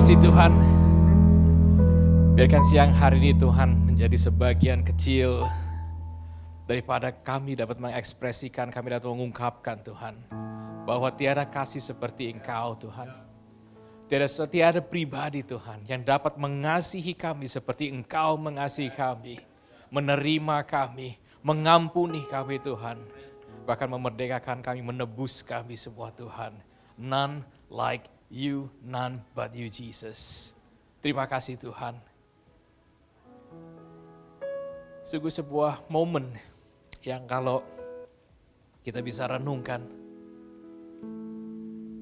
kasih Tuhan. Biarkan siang hari ini Tuhan menjadi sebagian kecil daripada kami dapat mengekspresikan, kami dapat mengungkapkan Tuhan. Bahwa tiada kasih seperti Engkau Tuhan. Tiada pribadi Tuhan yang dapat mengasihi kami seperti Engkau mengasihi kami. Menerima kami, mengampuni kami Tuhan. Bahkan memerdekakan kami, menebus kami semua Tuhan. None like you, none but you Jesus. Terima kasih Tuhan. Sungguh sebuah momen yang kalau kita bisa renungkan,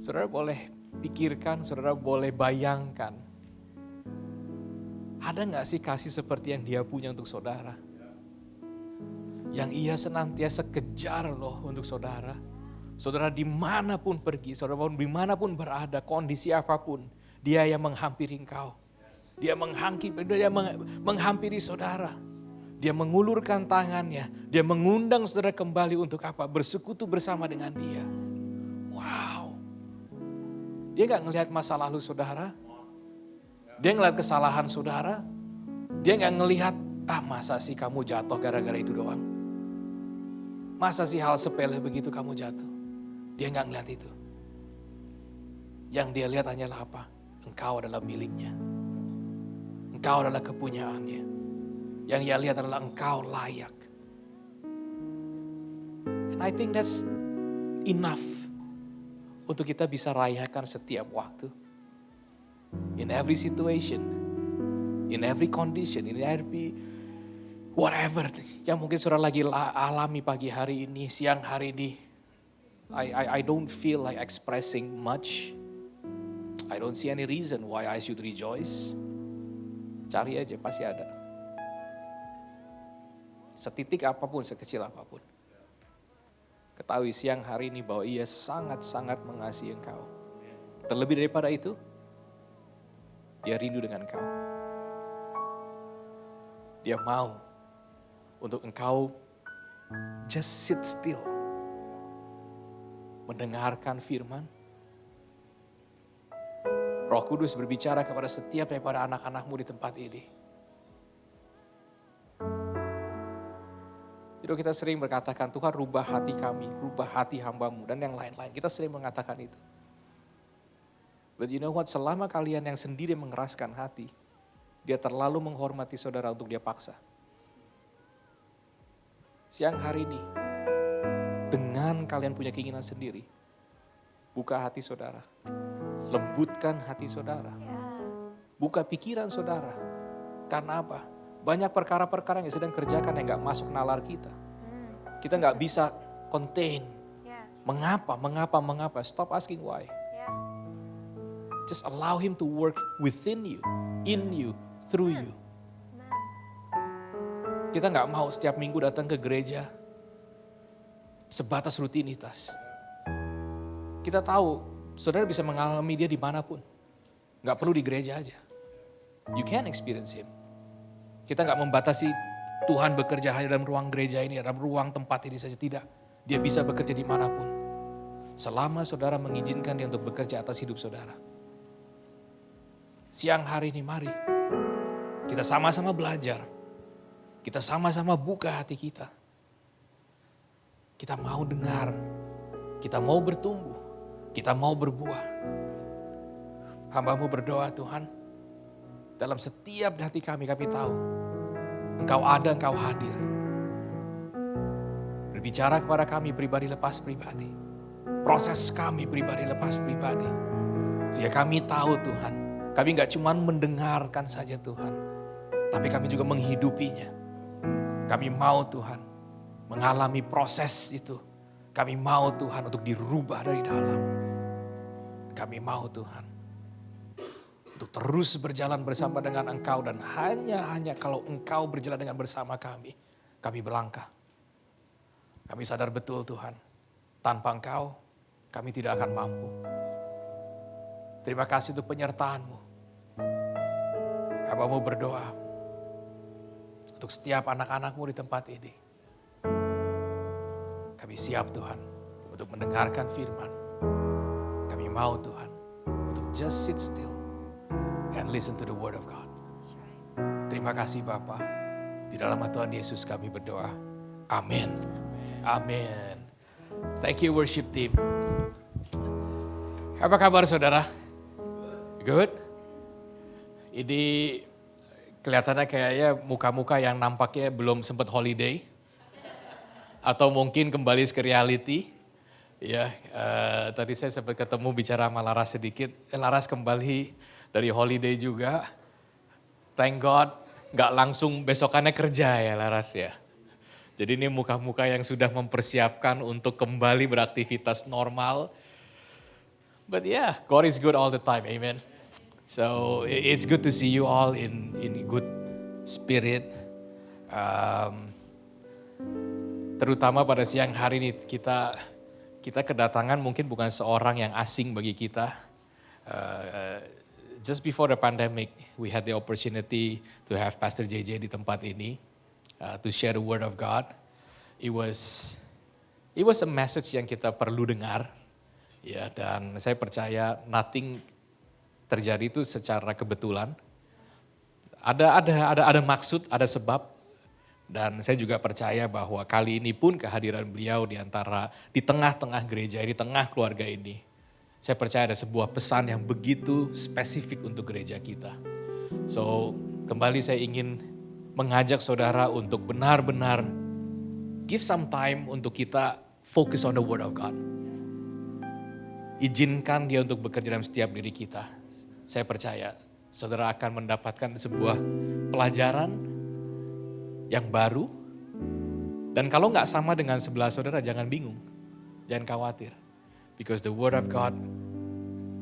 saudara boleh pikirkan, saudara boleh bayangkan. Ada gak sih kasih seperti yang dia punya untuk saudara? Yang ia senantiasa kejar loh untuk saudara. Saudara dimanapun pergi, saudara dimanapun berada, kondisi apapun, dia yang menghampiri engkau. Dia menghampiri saudara. Dia mengulurkan tangannya, dia mengundang saudara kembali untuk apa? Bersekutu bersama dengan dia. Wow. Dia gak ngelihat masa lalu saudara. Dia ngelihat kesalahan saudara. Dia gak ngelihat, masa sih kamu jatuh gara-gara itu doang. Masa sih hal sepele begitu kamu jatuh. Dia gak ngelihat itu. Yang dia lihat hanyalah apa? Engkau adalah miliknya. Engkau adalah kepunyaannya. Yang ia lihat adalah engkau layak. And I think that's enough untuk kita bisa rayakan setiap waktu. In every situation, in every condition, in every whatever yang mungkin saudara lagi alami pagi hari ini, siang hari ini. I don't feel like expressing much. I don't see any reason why I should rejoice. Cari aja, pasti ada. Setitik apapun, sekecil apapun. Ketahui siang hari ini bahwa ia sangat-sangat mengasihi engkau. Terlebih daripada itu, dia rindu dengan engkau. Dia mau untuk engkau just sit still. Mendengarkan firman. Roh Kudus berbicara kepada setiap daripada anak-anakmu di tempat ini. Jadi kita sering berkatakan, Tuhan rubah hati kami, rubah hati hambamu, dan yang lain-lain. Kita sering mengatakan itu. But you know what, selama kalian yang sendiri mengeraskan hati, dia terlalu menghormati saudara untuk dia paksa. Siang hari ini, dengan kalian punya keinginan sendiri, buka hati saudara, lembutkan hati saudara, buka pikiran saudara. Karena apa? Banyak perkara-perkara yang sedang kerjakan yang gak masuk nalar kita. Kita gak bisa contain. Mengapa? Stop asking why. Just allow him to work within you, in you, through you. Kita gak mau setiap minggu datang ke gereja sebatas rutinitas. Kita tahu, saudara bisa mengalami dia dimanapun. Gak perlu di gereja aja. You can experience him. Kita gak membatasi Tuhan bekerja hanya dalam ruang gereja ini, dalam ruang tempat ini saja. Tidak. Dia bisa bekerja dimanapun. Selama saudara mengizinkan dia untuk bekerja atas hidup saudara. Siang hari ini mari kita sama-sama belajar. Kita sama-sama buka hati kita. Kita mau dengar. Kita mau bertumbuh. Kita mau berbuah. Hamba-Mu berdoa Tuhan. Dalam setiap hati kami tahu. Engkau ada, Engkau hadir. Berbicara kepada kami pribadi lepas pribadi. Proses kami pribadi lepas pribadi. Sehingga kami tahu Tuhan. Kami gak cuma mendengarkan saja Tuhan. Tapi kami juga menghidupinya. Kami mau Tuhan mengalami proses itu. Kami mau Tuhan untuk dirubah dari dalam. Kami mau Tuhan untuk terus berjalan bersama dengan Engkau. Dan hanya kalau Engkau berjalan dengan bersama kami berlangkah. Kami sadar betul Tuhan, tanpa Engkau kami tidak akan mampu. Terima kasih untuk penyertaan-Mu. Hamba-Mu berdoa untuk setiap anak-anak-Mu di tempat ini. Kami siap Tuhan untuk mendengarkan firman. Kami mau Tuhan untuk just sit still. and listen to the word of God. Terima kasih Bapa. Di dalam nama Tuhan Yesus kami berdoa. Amin. Amin. Thank you worship team. Apa kabar saudara? Good? Ini kelihatannya kayaknya muka-muka yang nampaknya belum sempat holiday. Atau mungkin kembali ke reality. Ya, tadi saya sempat ketemu bicara sama Laras sedikit. Laras kembali dari holiday juga. Thank God, gak langsung besokannya kerja ya Laras ya. Jadi ini muka-muka yang sudah mempersiapkan untuk kembali beraktivitas normal. But yeah, God is good all the time, amen. So it's good to see you all in good spirit. Terutama pada siang hari ini kita kedatangan mungkin bukan seorang yang asing bagi kita. Just before the pandemic, we had the opportunity to have Pastor JJ di tempat ini to share the word of God. It was a message yang kita perlu dengar. Ya, dan saya percaya nothing terjadi itu secara kebetulan. Ada maksud, ada sebab. Dan saya juga percaya bahwa kali ini pun kehadiran beliau di tengah-tengah gereja, di tengah keluarga ini. Saya percaya ada sebuah pesan yang begitu spesifik untuk gereja kita. So, kembali saya ingin mengajak saudara untuk benar-benar give some time untuk kita focus on the word of God. Izinkan dia untuk bekerja dalam setiap diri kita. Saya percaya saudara akan mendapatkan sebuah pelajaran yang baru. Dan kalau nggak sama dengan sebelah saudara jangan bingung. Jangan khawatir. Because the word of God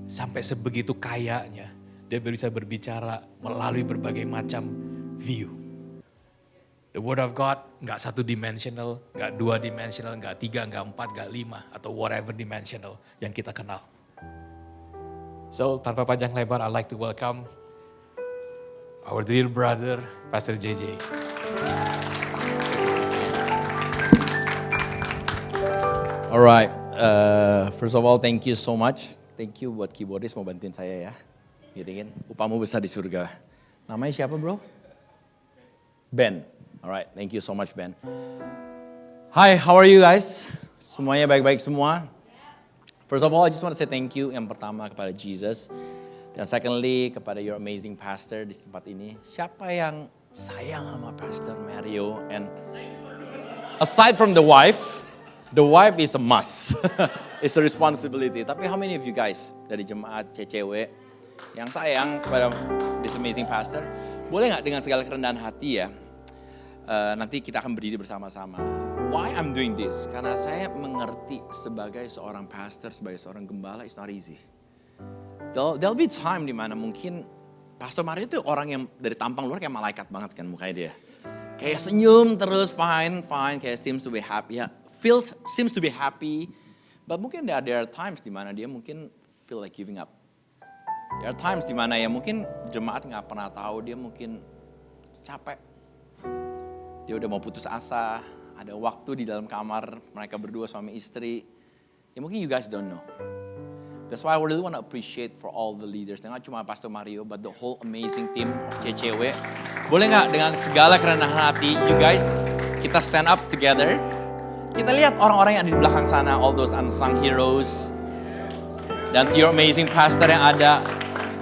sampai sebegitu kayanya. Dia bisa berbicara melalui berbagai macam view. The word of God nggak satu dimensional, nggak dua dimensional, nggak tiga, nggak empat, nggak lima, atau whatever dimensional yang kita kenal. So tanpa panjang lebar, I'd like to welcome our dear brother, Pastor JJ. Alright, first of all thank you so much. Thank you buat keyboardis mau bantuin saya ya. Giringin, upamu besar di surga. Namanya siapa bro? Ben. Alright, thank you so much Ben. Hi, how are you guys? Semuanya baik-baik semua? First of all, I just want to say thank you yang pertama kepada Jesus. Dan secondly, kepada your amazing pastor di tempat ini. Siapa yang sayang sama Pastor Mario? And aside from the wife is a must. It's a responsibility. Tapi how many of you guys dari jemaat CCW yang sayang kepada this amazing pastor? Boleh gak dengan segala kerendahan hati ya? Nanti kita akan berdiri bersama-sama. Why I'm doing this? Karena saya mengerti sebagai seorang pastor, sebagai seorang gembala, it's not easy. There'll be time di mana mungkin Pastor Mario itu orang yang dari tampang luar kayak malaikat banget kan mukanya dia. Kayak senyum terus, fine, kayak seems to be happy. Ya, seems to be happy. But mungkin there are times di mana dia mungkin feel like giving up. There are times di mana ya mungkin jemaat nggak pernah tahu, dia mungkin capek. Dia udah mau putus asa, ada waktu di dalam kamar mereka berdua suami istri. Ya mungkin you guys don't know. That's why I really want to appreciate for all the leaders. Not cuma Pastor Mario, but the whole amazing team of CCW. Boleh nggak dengan segala kerendahan hati, you guys, kita stand up together. Kita lihat orang-orang yang ada di belakang sana, all those unsung heroes. Dan to your amazing pastor yang ada.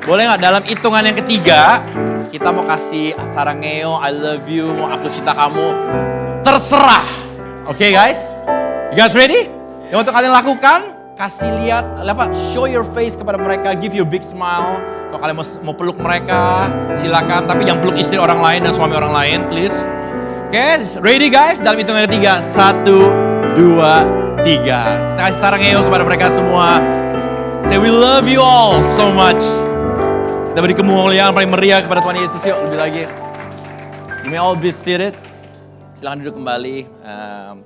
Boleh nggak dalam hitungan yang ketiga, kita mau kasih sarangeo, I love you, mau aku cinta kamu, terserah. Oke guys? You guys ready? Yang untuk kalian lakukan, kasih lihat, show your face kepada mereka, give you a big smile. Kalau kalian mau peluk mereka, silakan. Tapi jangan peluk istri orang lain dan suami orang lain, please. Oke, ready guys? Dalam hitungan ketiga, 1, 2, 3. Kita kasih sarangeo kepada mereka semua. Say we love you all so much. Kita beri kemuliaan paling meriah kepada Tuhan Yesus. Yuk lebih lagi. You may all be seated. Silakan duduk kembali.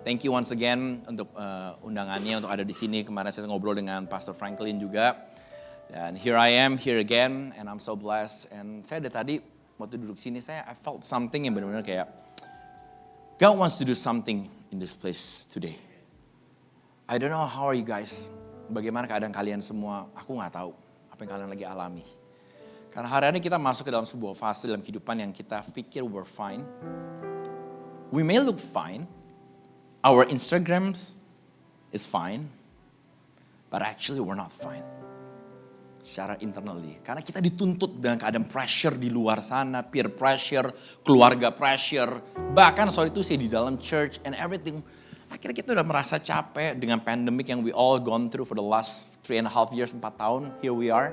Thank you once again untuk undangannya untuk ada di sini. Kemarin saya ngobrol dengan Pastor Franklin juga. Dan here I am, here again, and I'm so blessed. And saya dari tadi waktu duduk sini, I felt something yang benar-benar kayak God wants to do something in this place today. I don't know how are you guys. Bagaimana keadaan kalian semua? Aku nggak tahu apa yang kalian lagi alami. Karena hari-hari kita masuk ke dalam sebuah fase dalam kehidupan yang kita pikir we're fine. We may look fine. Our Instagrams is fine. But actually we're not fine. Secara internally. Karena kita dituntut dengan keadaan pressure di luar sana. Peer pressure, keluarga pressure. Bahkan soal itu sih di dalam church and everything. Akhirnya kita udah merasa capek dengan pandemic yang we all gone through for the last 3.5 years, 4 tahun. Here we are.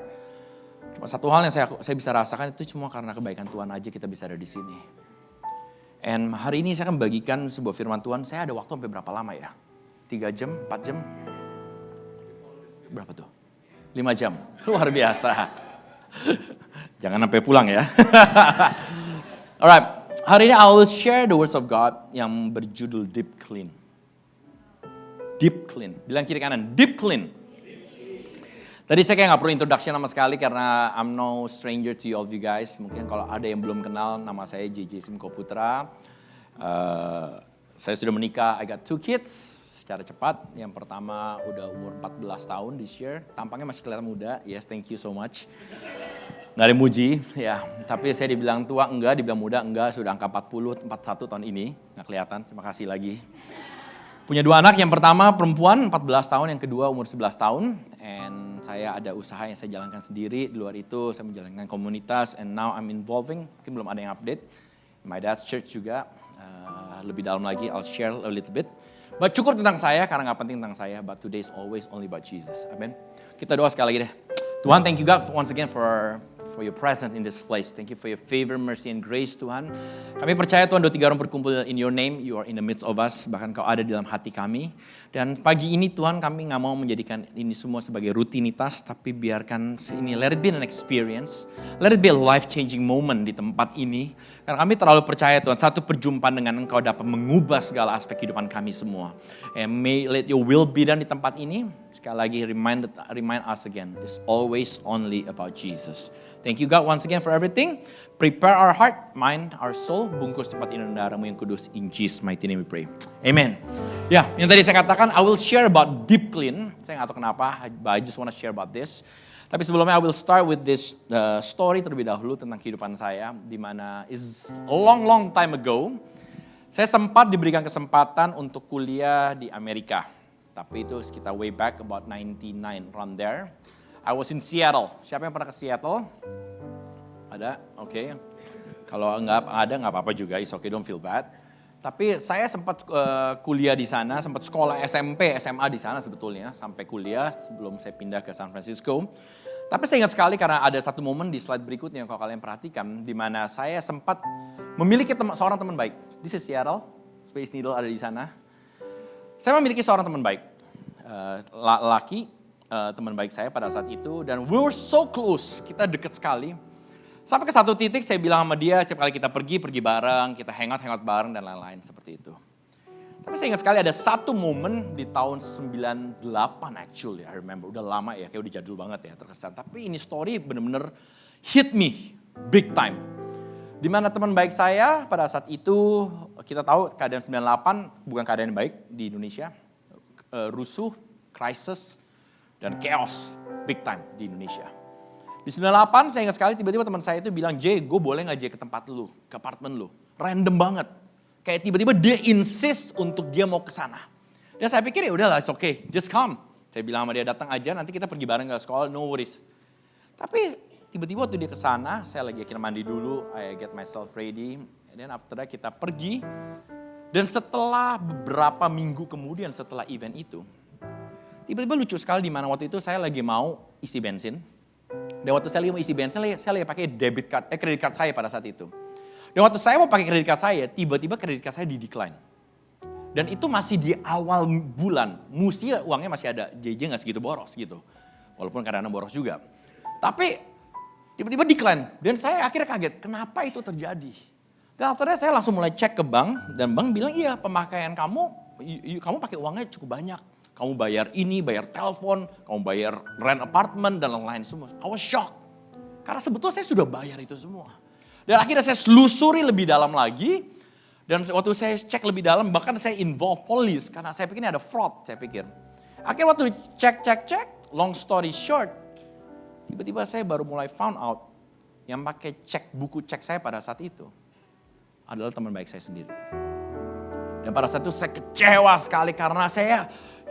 Cuma satu hal yang saya bisa rasakan itu cuma karena kebaikan Tuhan aja kita bisa ada di sini. And hari ini saya akan bagikan sebuah firman Tuhan. Saya ada waktu sampai berapa lama ya? 3 jam, 4 jam? Berapa tuh? 5 jam. Luar biasa. Jangan sampai pulang ya. Alright, hari ini I will share the words of God yang berjudul Deep Clean. Deep Clean. Bilang kiri kanan, Deep Clean. Tadi saya kayak gak perlu introduction sama sekali karena I'm no stranger to you all of you guys. Mungkin kalau ada yang belum kenal, nama saya JJ Simko Putra. Saya sudah menikah, I got 2 kids secara cepat. Yang pertama udah umur 14 tahun this year. Tampangnya masih kelihatan muda, yes thank you so much. Gak ada muji, ya. Tapi saya dibilang tua enggak, dibilang muda enggak. Sudah angka 40, 41 tahun ini. Gak kelihatan, terima kasih lagi. Punya 2 anak, yang pertama perempuan 14 tahun, yang kedua umur 11 tahun. And saya ada usaha yang saya jalankan sendiri, di luar itu saya menjalankan komunitas. And now I'm involving, mungkin belum ada yang update. My dad's church juga, lebih dalam lagi I'll share a little bit. But cukup tentang saya, karena gak penting tentang saya. But today is always only about Jesus, amen. Kita doa sekali lagi deh. Tuhan, thank you God once again for your presence in this place. Thank you for your favor, mercy, and grace, Tuhan. Kami percaya Tuhan, 2-3 orang berkumpul in your name, you are in the midst of us. Bahkan kau ada di dalam hati kami. Dan pagi ini Tuhan, kami gak mau menjadikan ini semua sebagai rutinitas, tapi biarkan ini, let it be an experience. Let it be a life-changing moment di tempat ini. Karena kami terlalu percaya Tuhan, satu perjumpaan dengan Engkau dapat mengubah segala aspek kehidupan kami semua. And may let your will be done di tempat ini. Sekali lagi, remind us again, it's always only about Jesus. Thank you God once again for everything. Prepare our heart, mind, our soul. Bungkus tempat ini dengan darah-Mu yang kudus. In Jesus mighty name we pray. Amen. Ya, yang tadi saya katakan, I will share about deep clean. Saya nggak tahu kenapa, but I just want to share about this. Tapi sebelumnya I will start with this story terlebih dahulu tentang kehidupan saya. Di mana is a long time ago, saya sempat diberikan kesempatan untuk kuliah di Amerika. Tapi itu sekitar way back about 99, around there. I was in Seattle. Siapa yang pernah ke Seattle? Ada? Oke. Kalau nggak ada, nggak apa-apa juga. It's okay, don't feel bad. Tapi saya sempat kuliah di sana, sempat sekolah SMP, SMA di sana sebetulnya. Sampai kuliah sebelum saya pindah ke San Francisco. Tapi saya ingat sekali karena ada satu momen di slide berikutnya kalau kalian perhatikan. Di mana saya sempat memiliki seorang teman baik. This is Seattle, Space Needle ada di sana. Saya memiliki seorang teman baik, laki, teman baik saya pada saat itu. Dan we were so close, kita dekat sekali. Sampai ke satu titik saya bilang sama dia, setiap kali kita pergi bareng, kita hangout bareng dan lain-lain seperti itu. Tapi saya ingat sekali ada satu momen di tahun 98 actually, I remember. Udah lama ya, kayak udah jadul banget ya, terkesan. Tapi ini story bener-bener hit me big time. Di mana teman baik saya pada saat itu, kita tahu keadaan 98 bukan keadaan yang baik di Indonesia. Rusuh, crisis, dan chaos big time di Indonesia. Di 98 saya ingat sekali tiba-tiba teman saya itu bilang, J, gue boleh gak J ke tempat lu, ke apartemen lu. Random banget. Kayak tiba-tiba dia insist untuk dia mau ke sana. Dan saya pikir ya udahlah, it's okay, just come. Saya bilang sama dia, datang aja, nanti kita pergi bareng ke sekolah, no worries. Tapi tiba-tiba waktu dia ke sana, saya lagi akhirnya mandi dulu, I get myself ready. And then after that kita pergi. Dan setelah beberapa minggu kemudian setelah event itu, tiba-tiba lucu sekali di mana waktu itu saya lagi mau isi bensin. Dan waktu saya lagi mau isi bensin, saya lagi pakai credit card saya pada saat itu. Dan waktu saya mau pakai kredit card saya, tiba-tiba kredit card saya di-decline. Dan itu masih di awal bulan, mesti uangnya masih ada, JJ gak segitu boros gitu. Walaupun kadang-kadang boros juga. Tapi tiba-tiba decline, dan saya akhirnya kaget, kenapa itu terjadi? Dan akhirnya saya langsung mulai cek ke bank, dan bank bilang, iya pemakaian kamu pakai uangnya cukup banyak. Kamu bayar ini, bayar telepon, kamu bayar rent apartment, dan lain-lain semua. I was shocked. Karena sebetulnya saya sudah bayar itu semua. Dan akhirnya saya selusuri lebih dalam lagi. Dan waktu saya cek lebih dalam, bahkan saya involve police. Karena saya pikir ini ada fraud, saya pikir. Akhirnya waktu cek, long story short. Tiba-tiba saya baru mulai found out. yang pakai buku cek saya pada saat itu adalah teman baik saya sendiri. Dan pada saat itu saya kecewa sekali karena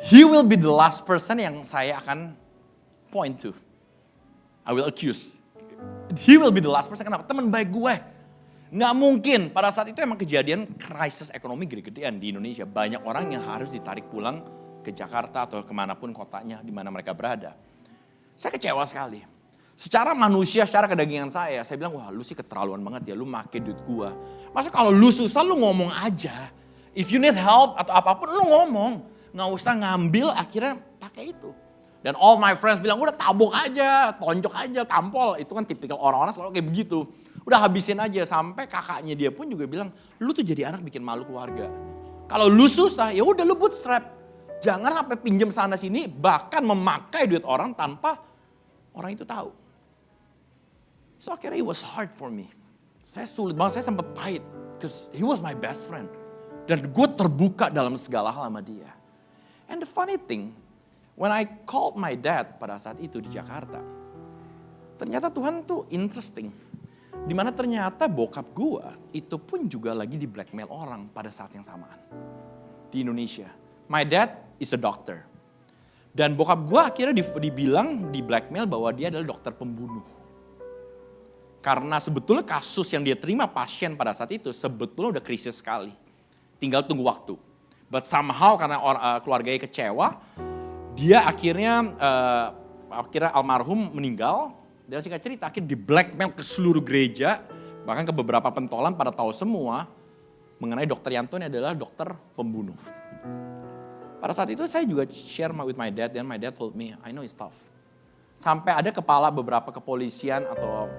he will be the last person yang saya akan point to. I will accuse. He will be the last person, kenapa? Teman baik gue. Nggak mungkin, pada saat itu emang kejadian krisis ekonomi gede-gedean di Indonesia. Banyak orang yang harus ditarik pulang ke Jakarta atau kemanapun kotanya di mana mereka berada. Saya kecewa sekali. Secara manusia, secara kedagingan saya bilang, wah lu sih keterlaluan banget ya, lu make duit gua. Masa kalau lu susah lu ngomong aja. If you need help atau apapun lu ngomong. Nggak usah ngambil akhirnya pakai itu. Dan all my friends bilang, udah tabok aja, tonjok aja, tampol. Itu kan tipikal orang-orang selalu kayak begitu. Udah habisin aja, sampai kakaknya dia pun juga bilang, lu tuh jadi anak bikin malu keluarga. Kalau lu susah, ya udah lu bootstrap. Jangan sampai pinjam sana sini, bahkan memakai duit orang tanpa orang itu tahu. So akhirnya it was hard for me. Saya sulit banget, saya sempat pahit. Because he was my best friend. Dan gue terbuka dalam segala hal sama dia. And the funny thing, when I called my dad pada saat itu di Jakarta, ternyata Tuhan tuh interesting. Dimana ternyata bokap gue itu pun juga lagi di blackmail orang pada saat yang samaan. Di Indonesia. My dad is a doctor. Dan bokap gue akhirnya dibilang di blackmail bahwa dia adalah dokter pembunuh. Karena sebetulnya kasus yang dia terima pasien pada saat itu sebetulnya udah krisis sekali. Tinggal tunggu waktu. But somehow karena keluarganya kecewa, dia akhirnya almarhum meninggal. Dan singkat cerita akhirnya di blackmail ke seluruh gereja, bahkan ke beberapa pentolan pada tahu semua mengenai dokter Yanto ini adalah dokter pembunuh. Pada saat itu saya juga share with my dad, dan my dad told me, I know it's tough. Sampai ada kepala beberapa kepolisian atau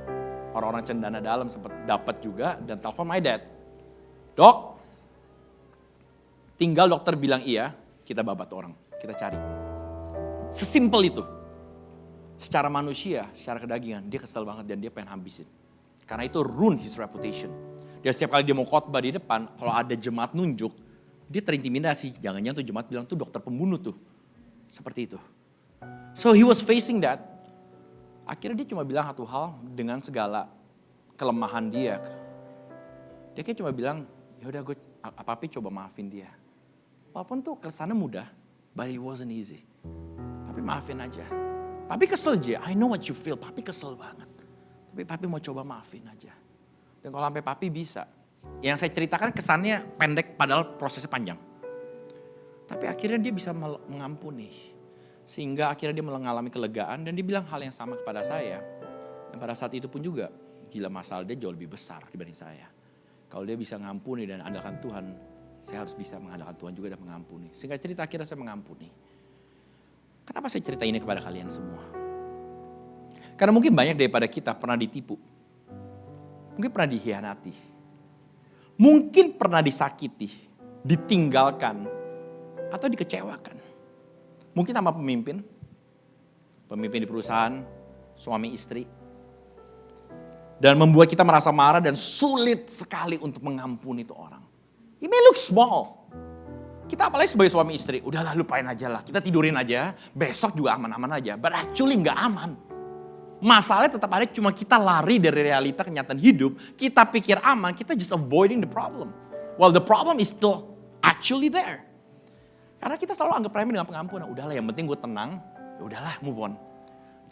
orang-orang cendana dalam sempat dapat juga dan telepon my dad. Dok, tinggal dokter bilang iya, kita babat orang, kita cari. Sesimpel itu. Secara manusia, secara kedagingan, dia kesel banget dan dia pengen habisin. Karena itu ruin his reputation. Dia setiap kali dia mau khotbah di depan, kalau ada jemaat nunjuk, dia terintimidasi. Jangan-jangan tuh jemaat bilang tuh dokter pembunuh tuh. Seperti itu. So he was facing that. Akhirnya dia cuma bilang satu hal dengan segala kelemahan dia. Dia kayak cuma bilang, yaudah gue apa-apa coba maafin dia. Walaupun tuh kesannya mudah, but it wasn't easy. Tapi maafin aja. Papi kesel aja, I know what you feel, papi kesel banget. Tapi papi mau coba maafin aja. Dan kalau sampai papi bisa. Yang saya ceritakan kesannya pendek padahal prosesnya panjang. Tapi akhirnya dia bisa mengampuni. Sehingga akhirnya dia mengalami kelegaan dan dia bilang hal yang sama kepada saya. Dan pada saat itu pun juga, gila masalah dia jauh lebih besar dibanding saya. Kalau dia bisa mengampuni dan andalkan Tuhan, saya harus bisa mengandalkan Tuhan juga dan mengampuni. Sehingga cerita akhirnya saya mengampuni. Kenapa saya cerita ini kepada kalian semua? Karena mungkin banyak daripada kita pernah ditipu. Mungkin pernah dikhianati. Mungkin pernah disakiti, ditinggalkan, atau dikecewakan. Mungkin sama pemimpin di perusahaan, suami istri. Dan membuat kita merasa marah dan sulit sekali untuk mengampuni itu orang. It may look small. Kita apalagi sebagai suami istri, udahlah lupain aja lah, kita tidurin aja, besok juga aman-aman aja. But actually gak aman. Masalahnya tetap ada, cuma kita lari dari realita kenyataan hidup, kita pikir aman, kita just avoiding the problem. While the problem is still actually there. Karena kita selalu anggap remeh dengan pengampunan, udahlah yang penting gue tenang, ya udahlah move on.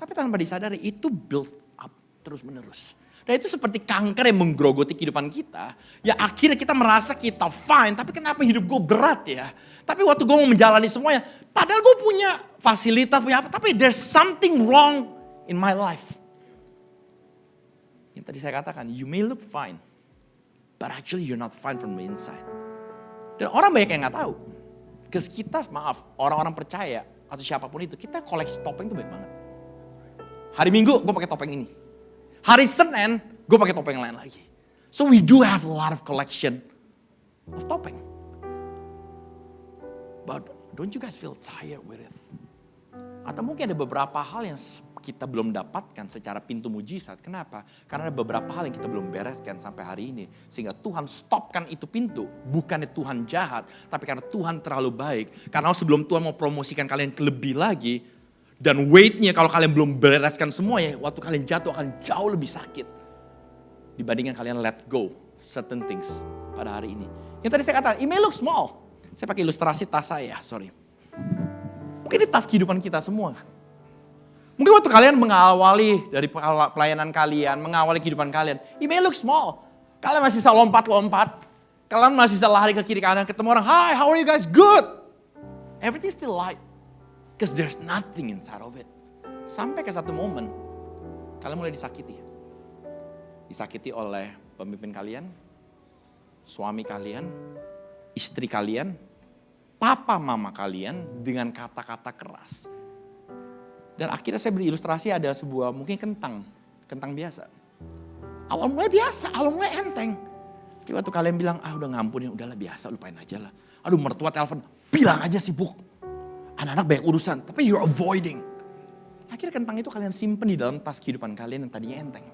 Tapi tanpa disadari itu build up terus menerus. Dan itu seperti kanker yang menggerogoti kehidupan kita. Ya akhirnya kita merasa kita fine, tapi kenapa hidup gue berat ya? Tapi waktu gue mau menjalani semuanya, padahal gue punya fasilitas, punya apa, tapi there's something wrong in my life. Yang tadi saya katakan, you may look fine, but actually you're not fine from the inside. Dan orang banyak yang gak tahu. Because kita, maaf, orang-orang percaya atau siapapun itu, kita koleksi topeng itu banyak banget. Hari Minggu gue pakai topeng ini. Hari Senin, gue pakai topeng yang lain lagi. So we do have a lot of collection of topeng. But don't you guys feel tired with it? Atau mungkin ada beberapa hal yang kita belum dapatkan secara pintu mujizat. Kenapa? Karena ada beberapa hal yang kita belum bereskan sampai hari ini. Sehingga Tuhan stopkan itu pintu. Bukannya Tuhan jahat, tapi karena Tuhan terlalu baik. Karena sebelum Tuhan mau promosikan kalian lebih lagi, dan weightnya kalau kalian belum bereskan semuanya, waktu kalian jatuh akan jauh lebih sakit. dibandingkan kalian let go certain things pada hari ini. Yang tadi saya katakan, it may look small. Saya pakai ilustrasi tas saya, sorry. Mungkin ini tas kehidupan kita semua. Mungkin waktu kalian mengawali dari pelayanan kalian, mengawali kehidupan kalian, it may look small. Kalian masih bisa lompat-lompat. Kalian masih bisa lari ke kiri kanan, ketemu orang, hi, how are you guys? Good. Everything still light. Because there's nothing inside of it. Sampai ke satu momen, kalian mulai disakiti. Disakiti oleh pemimpin kalian, suami kalian, istri kalian, papa mama kalian dengan kata-kata keras. Dan akhirnya saya beri ilustrasi ada sebuah mungkin kentang biasa. Awal mulai biasa, awal mulai enteng. Tapi waktu kalian bilang, udah ngampunin, udahlah biasa, lupain aja lah. Aduh mertua telepon, bilang aja sibuk. Anak-anak banyak urusan, tapi you're avoiding. Akhirnya kentang itu kalian simpen di dalam tas kehidupan kalian yang tadinya enteng.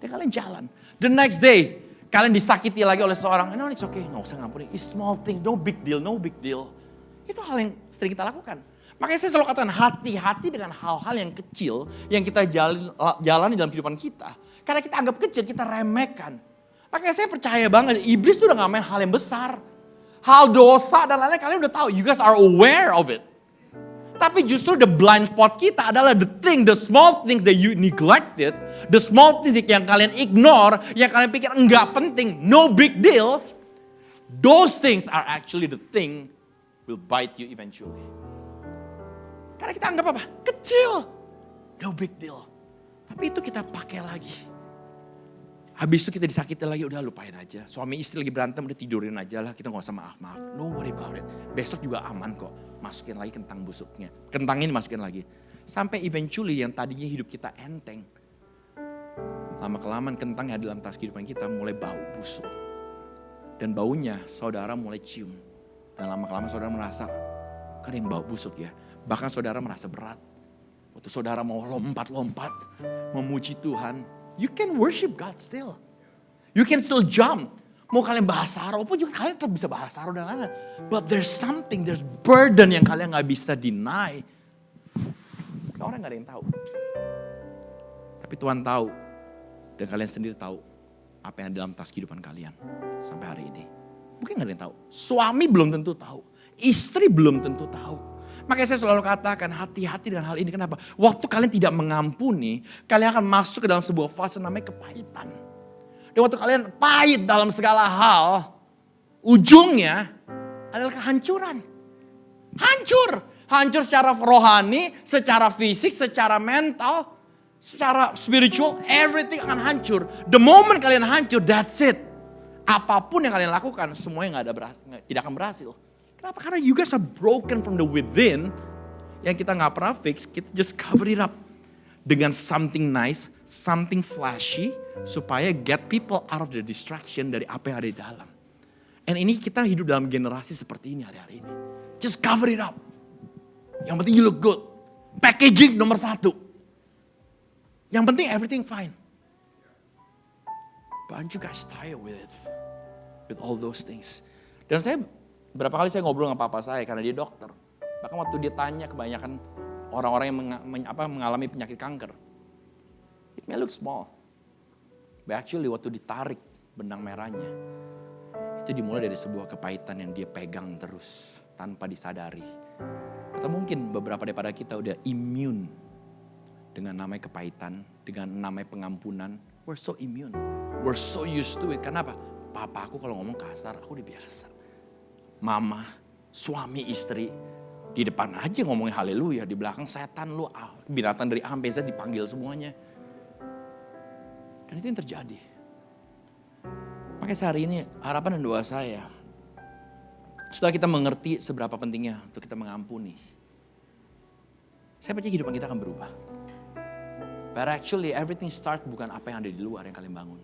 Dan kalian jalan. The next day, kalian disakiti lagi oleh seorang, no it's okay, gak usah ngampunin. It's small thing, no big deal. Itu hal yang sering kita lakukan. Makanya saya selalu katakan hati-hati dengan hal-hal yang kecil yang kita jalani dalam kehidupan kita. Karena kita anggap kecil, kita remehkan. Makanya saya percaya banget, iblis tuh udah gak main hal yang besar. Hal dosa dan lain-lain kalian udah tahu, you guys are aware of it. Tapi justru the blind spot kita adalah the small things that you neglected, the small things yang kalian ignore, yang kalian pikir enggak penting, no big deal. Those things are actually the thing will bite you eventually. Karena kita anggap apa? Kecil. No big deal. Tapi itu kita pakai lagi. Habis itu kita disakiti lagi, udah lupain aja. Suami istri lagi berantem, udah tidurin aja lah. Kita gak usah maaf-maaf. No worry about it. Besok juga aman kok. Masukin lagi kentang busuknya. Kentangnya dimasukin lagi. Sampai eventually yang tadinya hidup kita enteng. Lama-kelamaan kentang yang dalam tas kehidupan kita mulai bau busuk. Dan baunya saudara mulai cium. Dan lama-kelamaan saudara merasa, kan yang bau busuk ya. Bahkan saudara merasa berat. Waktu saudara mau lompat-lompat, memuji Tuhan, you can worship God still. You can still jump. Mau kalian bahasa Arab pun juga kalian tetap bisa bahasa Arab dan lain-lain. But there's burden yang kalian gak bisa deny. Orang gak ada yang tahu. Tapi Tuhan tahu. Dan kalian sendiri tahu apa yang ada dalam tas kehidupan kalian. Sampai hari ini. Mungkin gak ada yang tahu. Suami belum tentu tahu. Istri belum tentu tahu. Makanya saya selalu katakan hati-hati dengan hal ini. Kenapa? Waktu kalian tidak mengampuni, kalian akan masuk ke dalam sebuah fase namanya kepahitan. Dan waktu kalian pahit dalam segala hal, ujungnya adalah kehancuran. Hancur secara rohani, secara fisik, secara mental, secara spiritual, everything akan hancur. The moment kalian hancur, that's it. Apapun yang kalian lakukan, semuanya tidak akan berhasil. Kenapa? Karena you guys are broken from the within. Yang kita gak pernah fix, kita just cover it up. Dengan something nice, something flashy. Supaya get people out of the distraction dari apa yang ada di dalam. And ini kita hidup dalam generasi seperti ini hari-hari ini. Just cover it up. Yang penting you look good. Packaging nomor 1. Yang penting everything fine. But aren't you guys tired with it? With all those things. Dan berapa kali saya ngobrol dengan papa saya karena dia dokter. Bahkan waktu dia tanya kebanyakan orang-orang yang mengalami penyakit kanker. It may look small. But actually waktu ditarik benang merahnya. Itu dimulai dari sebuah kepahitan yang dia pegang terus tanpa disadari. Atau mungkin beberapa daripada kita udah immune dengan namanya kepahitan, dengan namanya pengampunan. We're so immune. We're so used to it. Kenapa? Papa aku kalau ngomong kasar, aku udah biasa. Mama, suami, istri, di depan aja ngomongin haleluya, di belakang setan lu, binatang dari A sampai Z dipanggil semuanya. Dan itu yang terjadi. Makanya sehari ini harapan dan doa saya, setelah kita mengerti seberapa pentingnya untuk kita mengampuni, saya percaya kehidupan kita akan berubah. But actually everything start bukan apa yang ada di luar yang kalian bangun.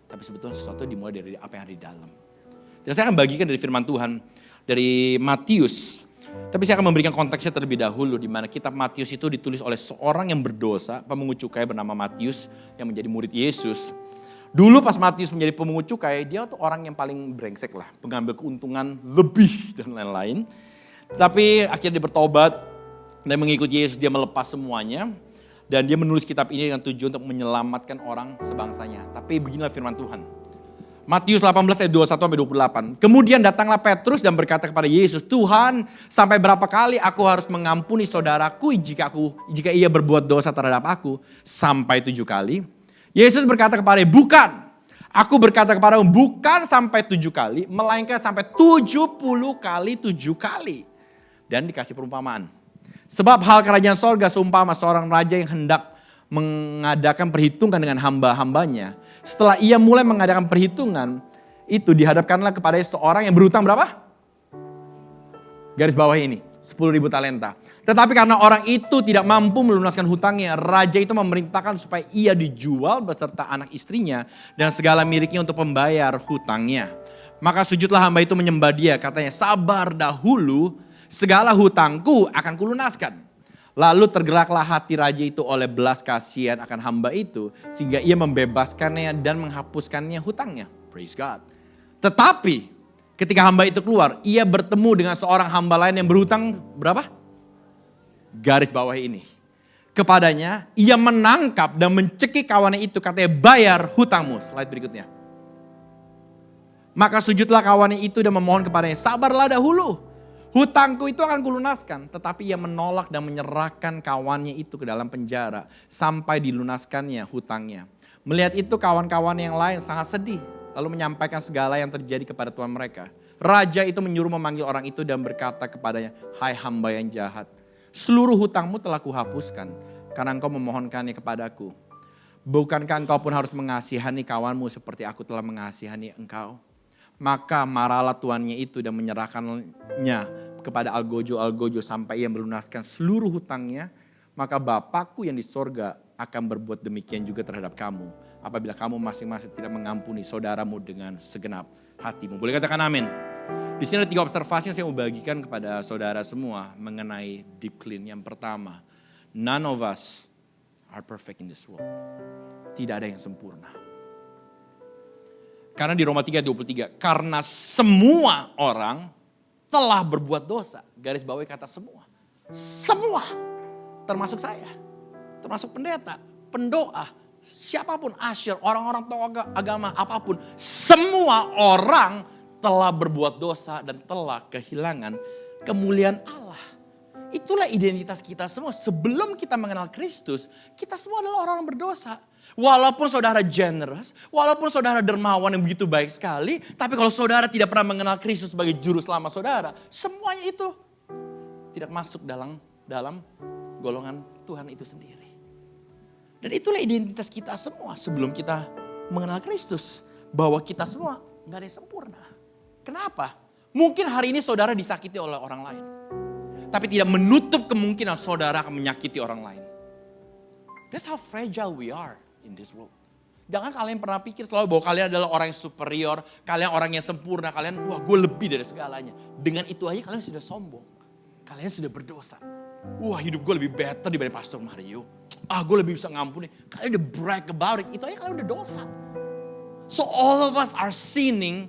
Tapi sebetulnya sesuatu dimulai dari apa yang ada di dalam. Dan saya akan bagikan dari firman Tuhan dari Matius. Tapi saya akan memberikan konteksnya terlebih dahulu di mana kitab Matius itu ditulis oleh seorang yang berdosa, pemungut cukai bernama Matius yang menjadi murid Yesus. Dulu pas Matius menjadi pemungut cukai, dia tuh orang yang paling brengsek lah, pengambil keuntungan lebih dan lain-lain. Tapi akhirnya dia bertobat dan mengikuti Yesus, dia melepas semuanya. Dan dia menulis kitab ini dengan tujuan untuk menyelamatkan orang sebangsanya. Tapi beginilah firman Tuhan. Matius 18 ayat 21-28. Kemudian datanglah Petrus dan berkata kepada Yesus, Tuhan, sampai berapa kali aku harus mengampuni saudaraku jika ia berbuat dosa terhadap aku? Sampai 7 kali. Yesus berkata kepadanya, bukan. Aku berkata kepadamu, bukan sampai 7 kali, melainkan sampai 70 kali 7 kali. Dan dikasih perumpamaan. Sebab hal kerajaan sorga seumpama seorang raja yang hendak mengadakan perhitungan dengan hamba-hambanya. Setelah ia mulai mengadakan perhitungan, itu dihadapkanlah kepada seorang yang berhutang berapa? Garis bawah ini, 10.000 talenta. Tetapi karena orang itu tidak mampu melunaskan hutangnya, raja itu memerintahkan supaya ia dijual beserta anak istrinya dan segala miliknya untuk membayar hutangnya. Maka sujudlah hamba itu menyembah dia, katanya, sabar dahulu, segala hutangku akan kulunaskan. Lalu tergeraklah hati raja itu oleh belas kasihan akan hamba itu, sehingga ia membebaskannya dan menghapuskannya hutangnya. Praise God. Tetapi ketika hamba itu keluar, ia bertemu dengan seorang hamba lain yang berhutang berapa? Garis bawah ini. Kepadanya, ia menangkap dan mencekik kawannya itu, katanya, bayar hutangmu. Slide berikutnya. Maka sujudlah kawannya itu dan memohon kepadanya, sabarlah dahulu. Hutangku itu akan kulunaskan. Tetapi ia menolak dan menyerahkan kawannya itu ke dalam penjara sampai dilunaskannya hutangnya. Melihat itu kawan-kawan yang lain sangat sedih. Lalu menyampaikan segala yang terjadi kepada tuan mereka. Raja itu menyuruh memanggil orang itu dan berkata kepadanya, hai hamba yang jahat, seluruh hutangmu telah kuhapuskan karena engkau memohonkannya kepadaku. Bukankah engkau pun harus mengasihani kawanmu seperti aku telah mengasihani engkau? Maka marahlah tuannya itu dan menyerahkannya kepada algojo sampai ia melunaskan seluruh hutangnya. Maka Bapakku yang di sorga akan berbuat demikian juga terhadap kamu. Apabila kamu masing-masing tidak mengampuni saudaramu dengan segenap hatimu. Boleh katakan amin. Di sini ada 3 observasi yang saya mau bagikan kepada saudara semua mengenai deep clean. Yang pertama, none of us are perfect in this world. Tidak ada yang sempurna. Karena di Roma 3:23, karena semua orang telah berbuat dosa. Garis bawahi kata semua. Semua. Termasuk saya. Termasuk pendeta, pendoa, siapapun, asyir, orang-orang tokoh agama, apapun. Semua orang telah berbuat dosa dan telah kehilangan kemuliaan Allah. Itulah identitas kita semua. Sebelum kita mengenal Kristus, kita semua adalah orang berdosa. Walaupun saudara generous, walaupun saudara dermawan yang begitu baik sekali, tapi kalau saudara tidak pernah mengenal Kristus sebagai juru selamat saudara, semuanya itu tidak masuk dalam golongan Tuhan itu sendiri. Dan itulah identitas kita semua sebelum kita mengenal Kristus. Bahwa kita semua gak ada yang sempurna. Kenapa? Mungkin hari ini saudara disakiti oleh orang lain. Tapi tidak menutup kemungkinan saudara akan menyakiti orang lain. That's how fragile we are in this world. Jangan kalian pernah pikir selalu bahwa kalian adalah orang yang superior, kalian orang yang sempurna, kalian wah gue lebih dari segalanya. Dengan itu aja kalian sudah sombong, kalian sudah berdosa. Wah hidup gue lebih better dibanding Pastor Mario. Gue lebih bisa ngampuni. Kalian udah brag about it, itu aja kalian udah dosa. So all of us are sinning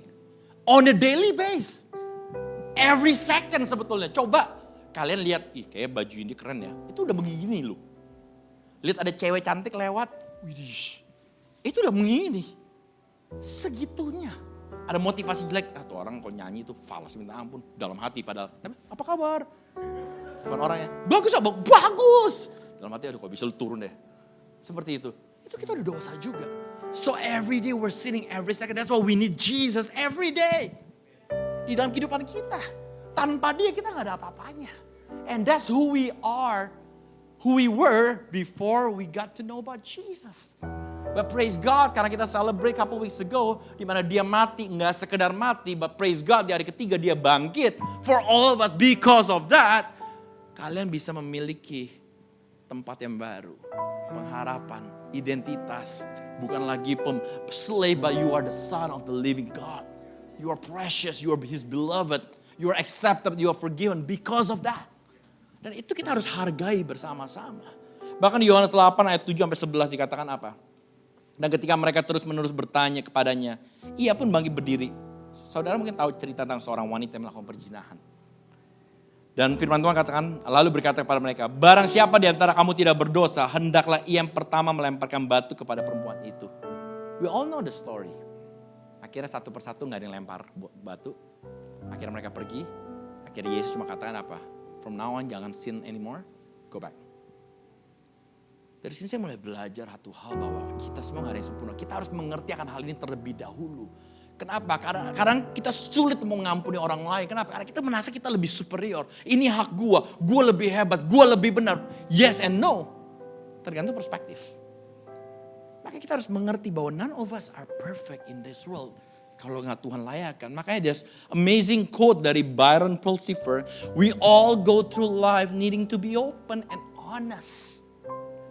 on a daily basis. Every second sebetulnya. Coba kalian lihat, kayak baju ini keren ya. Itu udah begini loh. Lihat ada cewek cantik lewat. Widih, itu udah begini. Segitunya. Ada motivasi jelek. Tuh orang kalau nyanyi itu falas minta ampun. Dalam hati padahal. Tapi apa kabar? Bukan orangnya. Bagus apa? Bagus. Dalam hati aduh kok bisa lu turun deh. Seperti itu. Itu kita udah dosa juga. So every day we're sinning every second. That's why we need Jesus every day. Di dalam kehidupan kita. Tanpa dia kita gak ada apa-apanya. And that's who we are, who we were before we got to know about Jesus. But praise God karena kita celebrate couple weeks ago di mana dia mati, gak sekedar mati, but praise God di hari ketiga dia bangkit. For all of us because of that, kalian bisa memiliki tempat yang baru, pengharapan, identitas. Bukan lagi slave, but you are the son of the living God. You are precious, you are his beloved. You are accepted, you are forgiven because of that. Dan itu kita harus hargai bersama-sama. Bahkan di Yohanes 8 ayat 7-11 dikatakan apa? Dan ketika mereka terus-menerus bertanya kepadanya, ia pun bangkit berdiri. Saudara mungkin tahu cerita tentang seorang wanita yang melakukan perzinahan. Dan firman Tuhan katakan, lalu berkata kepada mereka, barang siapa di antara kamu tidak berdosa, hendaklah ia yang pertama melemparkan batu kepada perempuan itu. We all know the story. Akhirnya satu persatu gak ada yang lempar batu. Akhirnya mereka pergi. Akhirnya Yesus cuma katakan apa? From now on jangan sin anymore, go back. Dari sini saya mulai belajar satu hal bahwa kita semua gak ada yang sempurna. Kita harus mengerti akan hal ini terlebih dahulu. Kenapa? Karena kadang kita sulit mengampuni orang lain. Kenapa? Karena kita merasa kita lebih superior. Ini hak gue lebih hebat, gue lebih benar. Yes and no. Tergantung perspektif. Makanya kita harus mengerti bahwa none of us are perfect in this world. Kalau nggak Tuhan layakan. Makanya there's amazing quote dari Byron Pulsifer. We all go through life needing to be open and honest.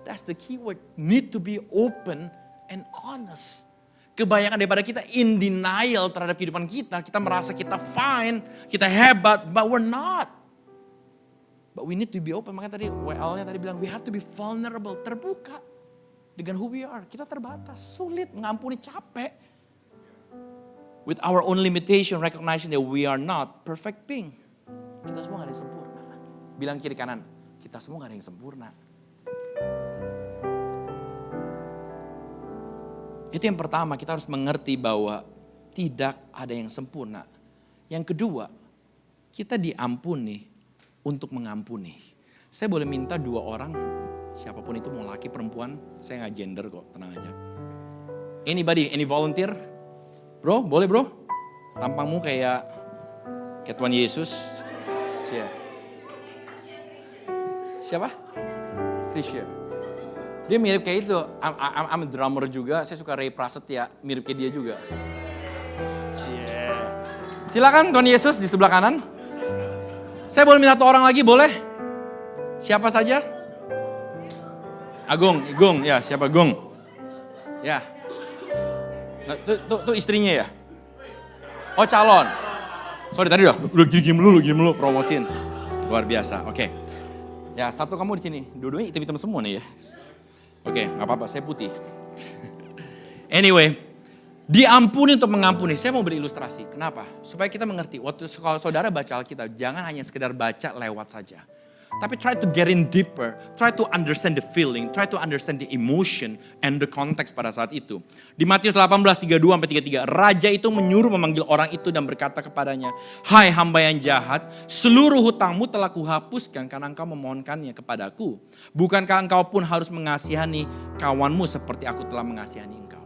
That's the key word. Need to be open and honest. Kebanyakan daripada kita in denial terhadap kehidupan kita. Kita merasa kita fine, kita hebat, but we're not. But we need to be open. Makanya tadi WL-nya tadi bilang, we have to be vulnerable, terbuka. Dengan who we are, kita terbatas, sulit, mengampuni, capek. With our own limitation, recognizing that we are not perfect being. Kita semua gak ada yang sempurna. Bilang kiri kanan, kita semua gak ada yang sempurna. Itu yang pertama, kita harus mengerti bahwa tidak ada yang sempurna. Yang kedua, kita diampuni untuk mengampuni. Saya boleh minta 2 orang, siapapun itu mau laki perempuan, saya gak gender kok, tenang aja. Anybody, any volunteer? Bro, boleh bro? Tampangmu kayak Tuhan Yesus. Siapa? Krisya. Dia mirip kayak itu, I'm a drummer juga, saya suka Ray Prasetya, mirip kayak dia juga. Silakan Tuhan Yesus di sebelah kanan. Saya boleh minta 1 orang lagi, boleh? Siapa saja? Agung, ya siapa Gung? Ya. Nah, tuh istrinya ya? Oh calon. Sorry tadi udah gini dulu promosin. Luar biasa, oke. Ya 1 kamu di sini, dua-duanya hitam-hitam semua nih ya. Oke, gak apa-apa, saya putih. Anyway, diampuni untuk mengampuni. Saya mau beri ilustrasi. Kenapa? Supaya kita mengerti. Waktu kalau saudara baca Alkitab, jangan hanya sekedar baca lewat saja. Tapi try to get in deeper. Try to understand the feeling. Try to understand the emotion and the context pada saat itu. Di Matius 18:32-33, Raja itu menyuruh memanggil orang itu dan berkata kepadanya, hai hamba yang jahat, seluruh hutangmu telah kuhapuskan karena engkau memohonkannya kepadaku. Bukankah engkau pun harus mengasihani kawanmu seperti aku telah mengasihani engkau.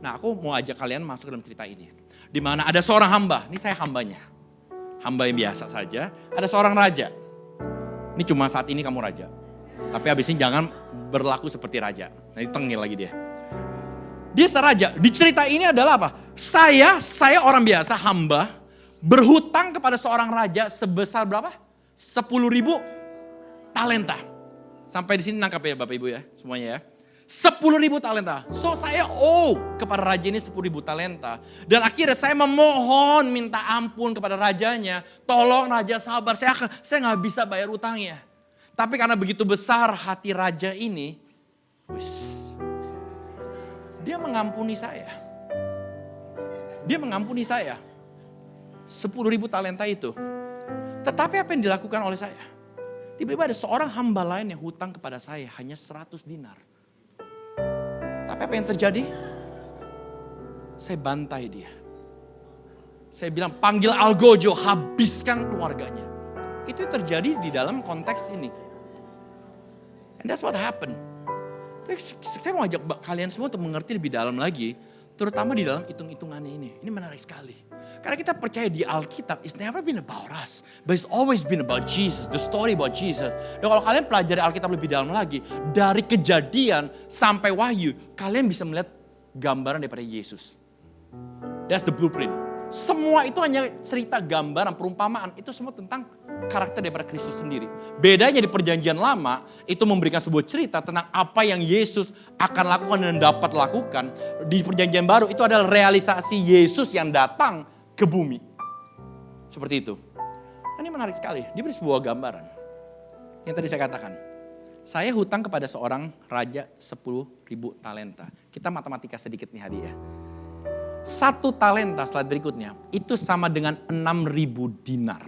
Nah aku mau ajak kalian masuk dalam cerita ini. Di mana ada seorang hamba, ini saya hambanya. Hamba yang biasa saja, ada seorang raja. Ini cuma saat ini kamu raja. Tapi habis ini jangan berlaku seperti raja. Nanti tengil lagi dia. Dia seraja. Di cerita ini adalah apa? Saya orang biasa, hamba, berhutang kepada seorang raja sebesar berapa? 10.000 talenta. Sampai di sini nangkap ya Bapak Ibu ya, semuanya ya. 10.000 talenta. So saya kepada raja ini 10.000 talenta. Dan akhirnya saya memohon minta ampun kepada rajanya. Tolong raja sabar, saya gak bisa bayar utangnya. Tapi karena begitu besar hati raja ini, dia mengampuni saya. Dia mengampuni saya. 10.000 talenta itu. Tetapi apa yang dilakukan oleh saya? Tiba-tiba ada seorang hamba lain yang hutang kepada saya hanya 100 dinar. Tapi apa yang terjadi? Saya bantai dia. Saya bilang panggil algojo, habiskan keluarganya. Itu yang terjadi di dalam konteks ini. And that's what happened. Saya mau ajak kalian semua untuk mengerti lebih dalam lagi. Terutama di dalam hitung-hitungannya ini. Ini menarik sekali. Karena kita percaya di Alkitab, it's never been about us. But it's always been about Jesus. The story about Jesus. Dan kalau kalian pelajari Alkitab lebih dalam lagi. Dari Kejadian sampai Wahyu. Kalian bisa melihat gambaran daripada Yesus. That's the blueprint. Semua itu hanya cerita, gambaran, perumpamaan. Itu semua tentang karakter daripada Kristus sendiri. Bedanya di perjanjian lama, itu memberikan sebuah cerita tentang apa yang Yesus akan lakukan dan dapat lakukan. Di perjanjian baru itu adalah realisasi Yesus yang datang ke bumi. Seperti itu. Ini menarik sekali, dia beri sebuah gambaran. Yang tadi saya katakan. Saya hutang kepada seorang raja 10.000 talenta. Kita matematika sedikit nih Hadi ya. 1 talenta slide berikutnya itu sama dengan 6.000 dinar.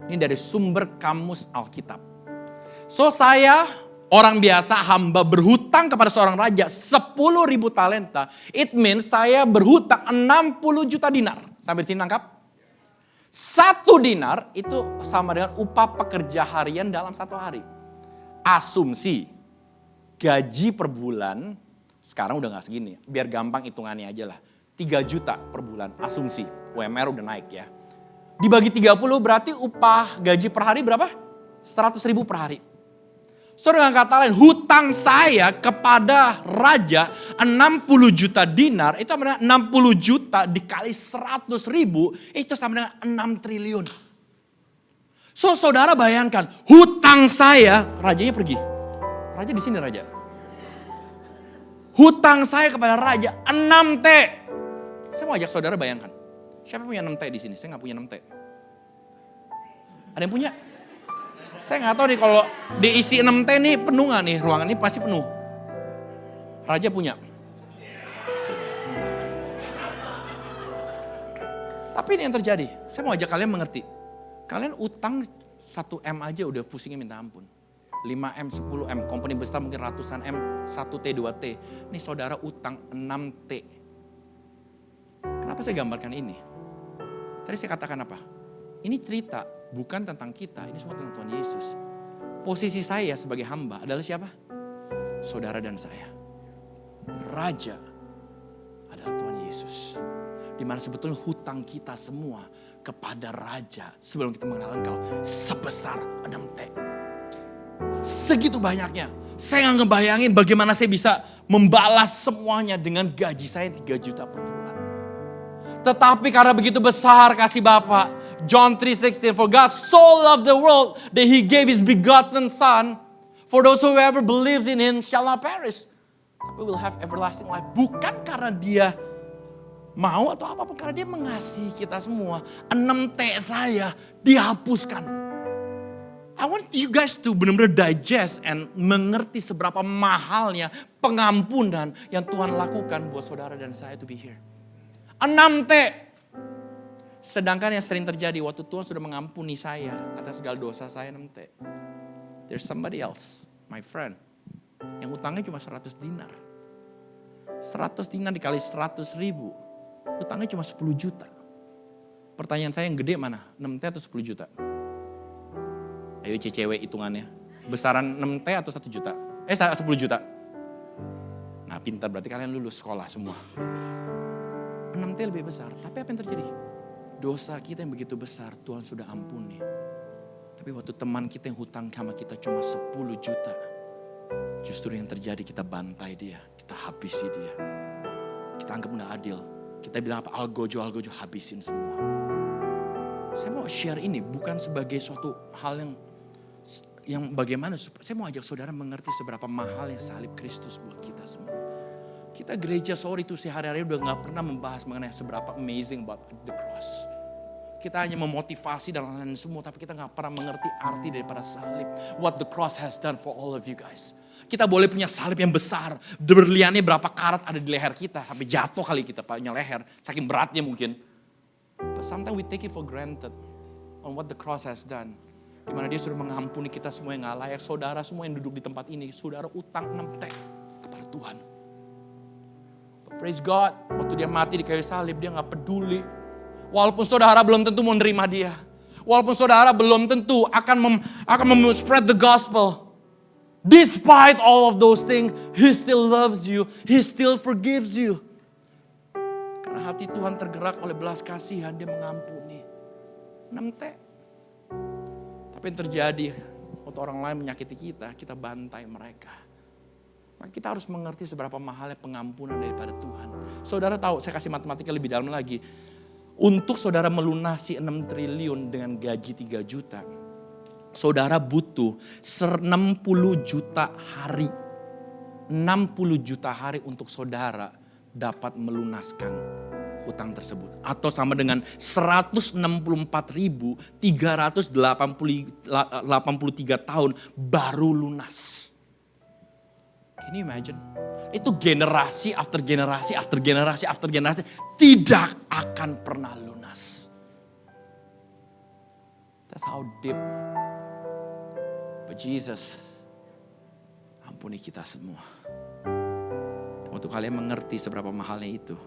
Ini dari sumber kamus Alkitab. So saya orang biasa hamba berhutang kepada seorang raja 10.000 talenta. It means saya berhutang 60 juta dinar. Sampai di sini nangkap? 1 dinar itu sama dengan upah pekerja harian dalam 1 hari. Asumsi gaji per bulan sekarang udah gak segini. Biar gampang hitungannya aja lah. 3 juta per bulan asumsi. UMR udah naik ya. Dibagi 30 berarti upah gaji per hari berapa? 100.000 per hari. So dengan kata lain, hutang saya kepada raja 60 juta dinar, itu sama dengan 60 juta dikali 100.000, itu sama dengan 6 triliun. So saudara bayangkan, hutang saya, rajanya pergi. Raja di sini raja. Hutang saya kepada raja 6T. Saya mau ajak saudara bayangkan. Siapa punya 6T di sini? Saya gak punya 6T. Ada yang punya? Saya nggak tahu nih kalau diisi 6T nih penuh nggak nih, ruangan ini pasti penuh. Raja punya. Tapi ini yang terjadi, saya mau ajak kalian mengerti. Kalian utang 1M aja udah pusingnya minta ampun. 5M, 10M, company besar mungkin ratusan M, 1T, 2T. Nih saudara utang 6T. Kenapa saya gambarkan ini? Tadi saya katakan apa? Ini cerita bukan tentang kita, ini semua tentang Tuhan Yesus. Posisi saya sebagai hamba adalah siapa? Saudara dan saya. Raja adalah Tuhan Yesus. Di mana sebetulnya hutang kita semua kepada Raja sebelum kita mengenal Engkau sebesar 6T. Segitu banyaknya. Saya nggak ngebayangin bagaimana saya bisa membalas semuanya dengan gaji saya 3 juta per bulan. Tetapi karena begitu besar kasih Bapa, John 3:16, for God so loved the world that He gave His begotten Son, for those whoever believes in Him shall not perish, but will have everlasting life. Bukan karena Dia mau atau apapun, karena Dia mengasihi kita semua. 6T saya dihapuskan. I want you guys to benar-benar digest and mengerti seberapa mahalnya pengampunan yang Tuhan lakukan buat saudara dan saya to be here. 6T. Sedangkan yang sering terjadi waktu Tuhan sudah mengampuni saya atas segala dosa saya 6T. There's somebody else, my friend, yang utangnya cuma 100 dinar. 100 dinar dikali 100.000, utangnya cuma 10 juta. Pertanyaan saya yang gede mana? 6T atau 10 juta? Ayo cewek hitungannya. Besaran 6T atau 1 juta? 10 juta. Nah pintar berarti kalian lulus sekolah semua. 6T lebih besar, tapi apa yang terjadi? Dosa kita yang begitu besar Tuhan sudah ampuni. Tapi waktu teman kita yang hutang sama kita cuma 10 juta. Justru yang terjadi kita bantai dia, kita habisi dia. Kita anggap gak adil. Kita bilang apa? Algojo habisin semua. Saya mau share ini bukan sebagai suatu hal yang bagaimana. Saya mau ajak saudara mengerti seberapa mahalnya salib Kristus buat kita semua. Kita gereja sorry itu sehari-hari udah gak pernah membahas mengenai seberapa amazing about the cross. Kita hanya memotivasi dan lain-lain semua, tapi kita gak pernah mengerti arti daripada salib. What the cross has done for all of you guys. Kita boleh punya salib yang besar, berliannya berapa karat ada di leher kita, sampai jatuh kali kita punya leher, saking beratnya mungkin. But sometimes we take it for granted on what the cross has done. Dimana dia sudah mengampuni kita semua yang gak layak. Saudara semua yang duduk di tempat ini, saudara utang 6T kepada Tuhan. Praise God, waktu dia mati di kayu salib, dia gak peduli. Walaupun saudara belum tentu mau nerima dia. Walaupun saudara belum tentu akan spread the gospel. Despite all of those things, He still loves you. He still forgives you. Karena hati Tuhan tergerak oleh belas kasihan, dia mengampuni. 6T. Tapi yang terjadi, waktu orang lain menyakiti kita bantai mereka. Maka kita harus mengerti seberapa mahalnya pengampunan daripada Tuhan. Saudara tahu, saya kasih matematika lebih dalam lagi. Untuk saudara melunasi 6 triliun dengan gaji 3 juta. Saudara butuh 60 juta hari. 60 juta hari untuk saudara dapat melunaskan hutang tersebut. Atau sama dengan 164.383 tahun baru lunas. Can you imagine? Itu generasi after generasi after generasi after generasi tidak akan pernah lunas. That's how deep. But Jesus, ampuni kita semua. Waktu kalian mengerti seberapa mahalnya itu,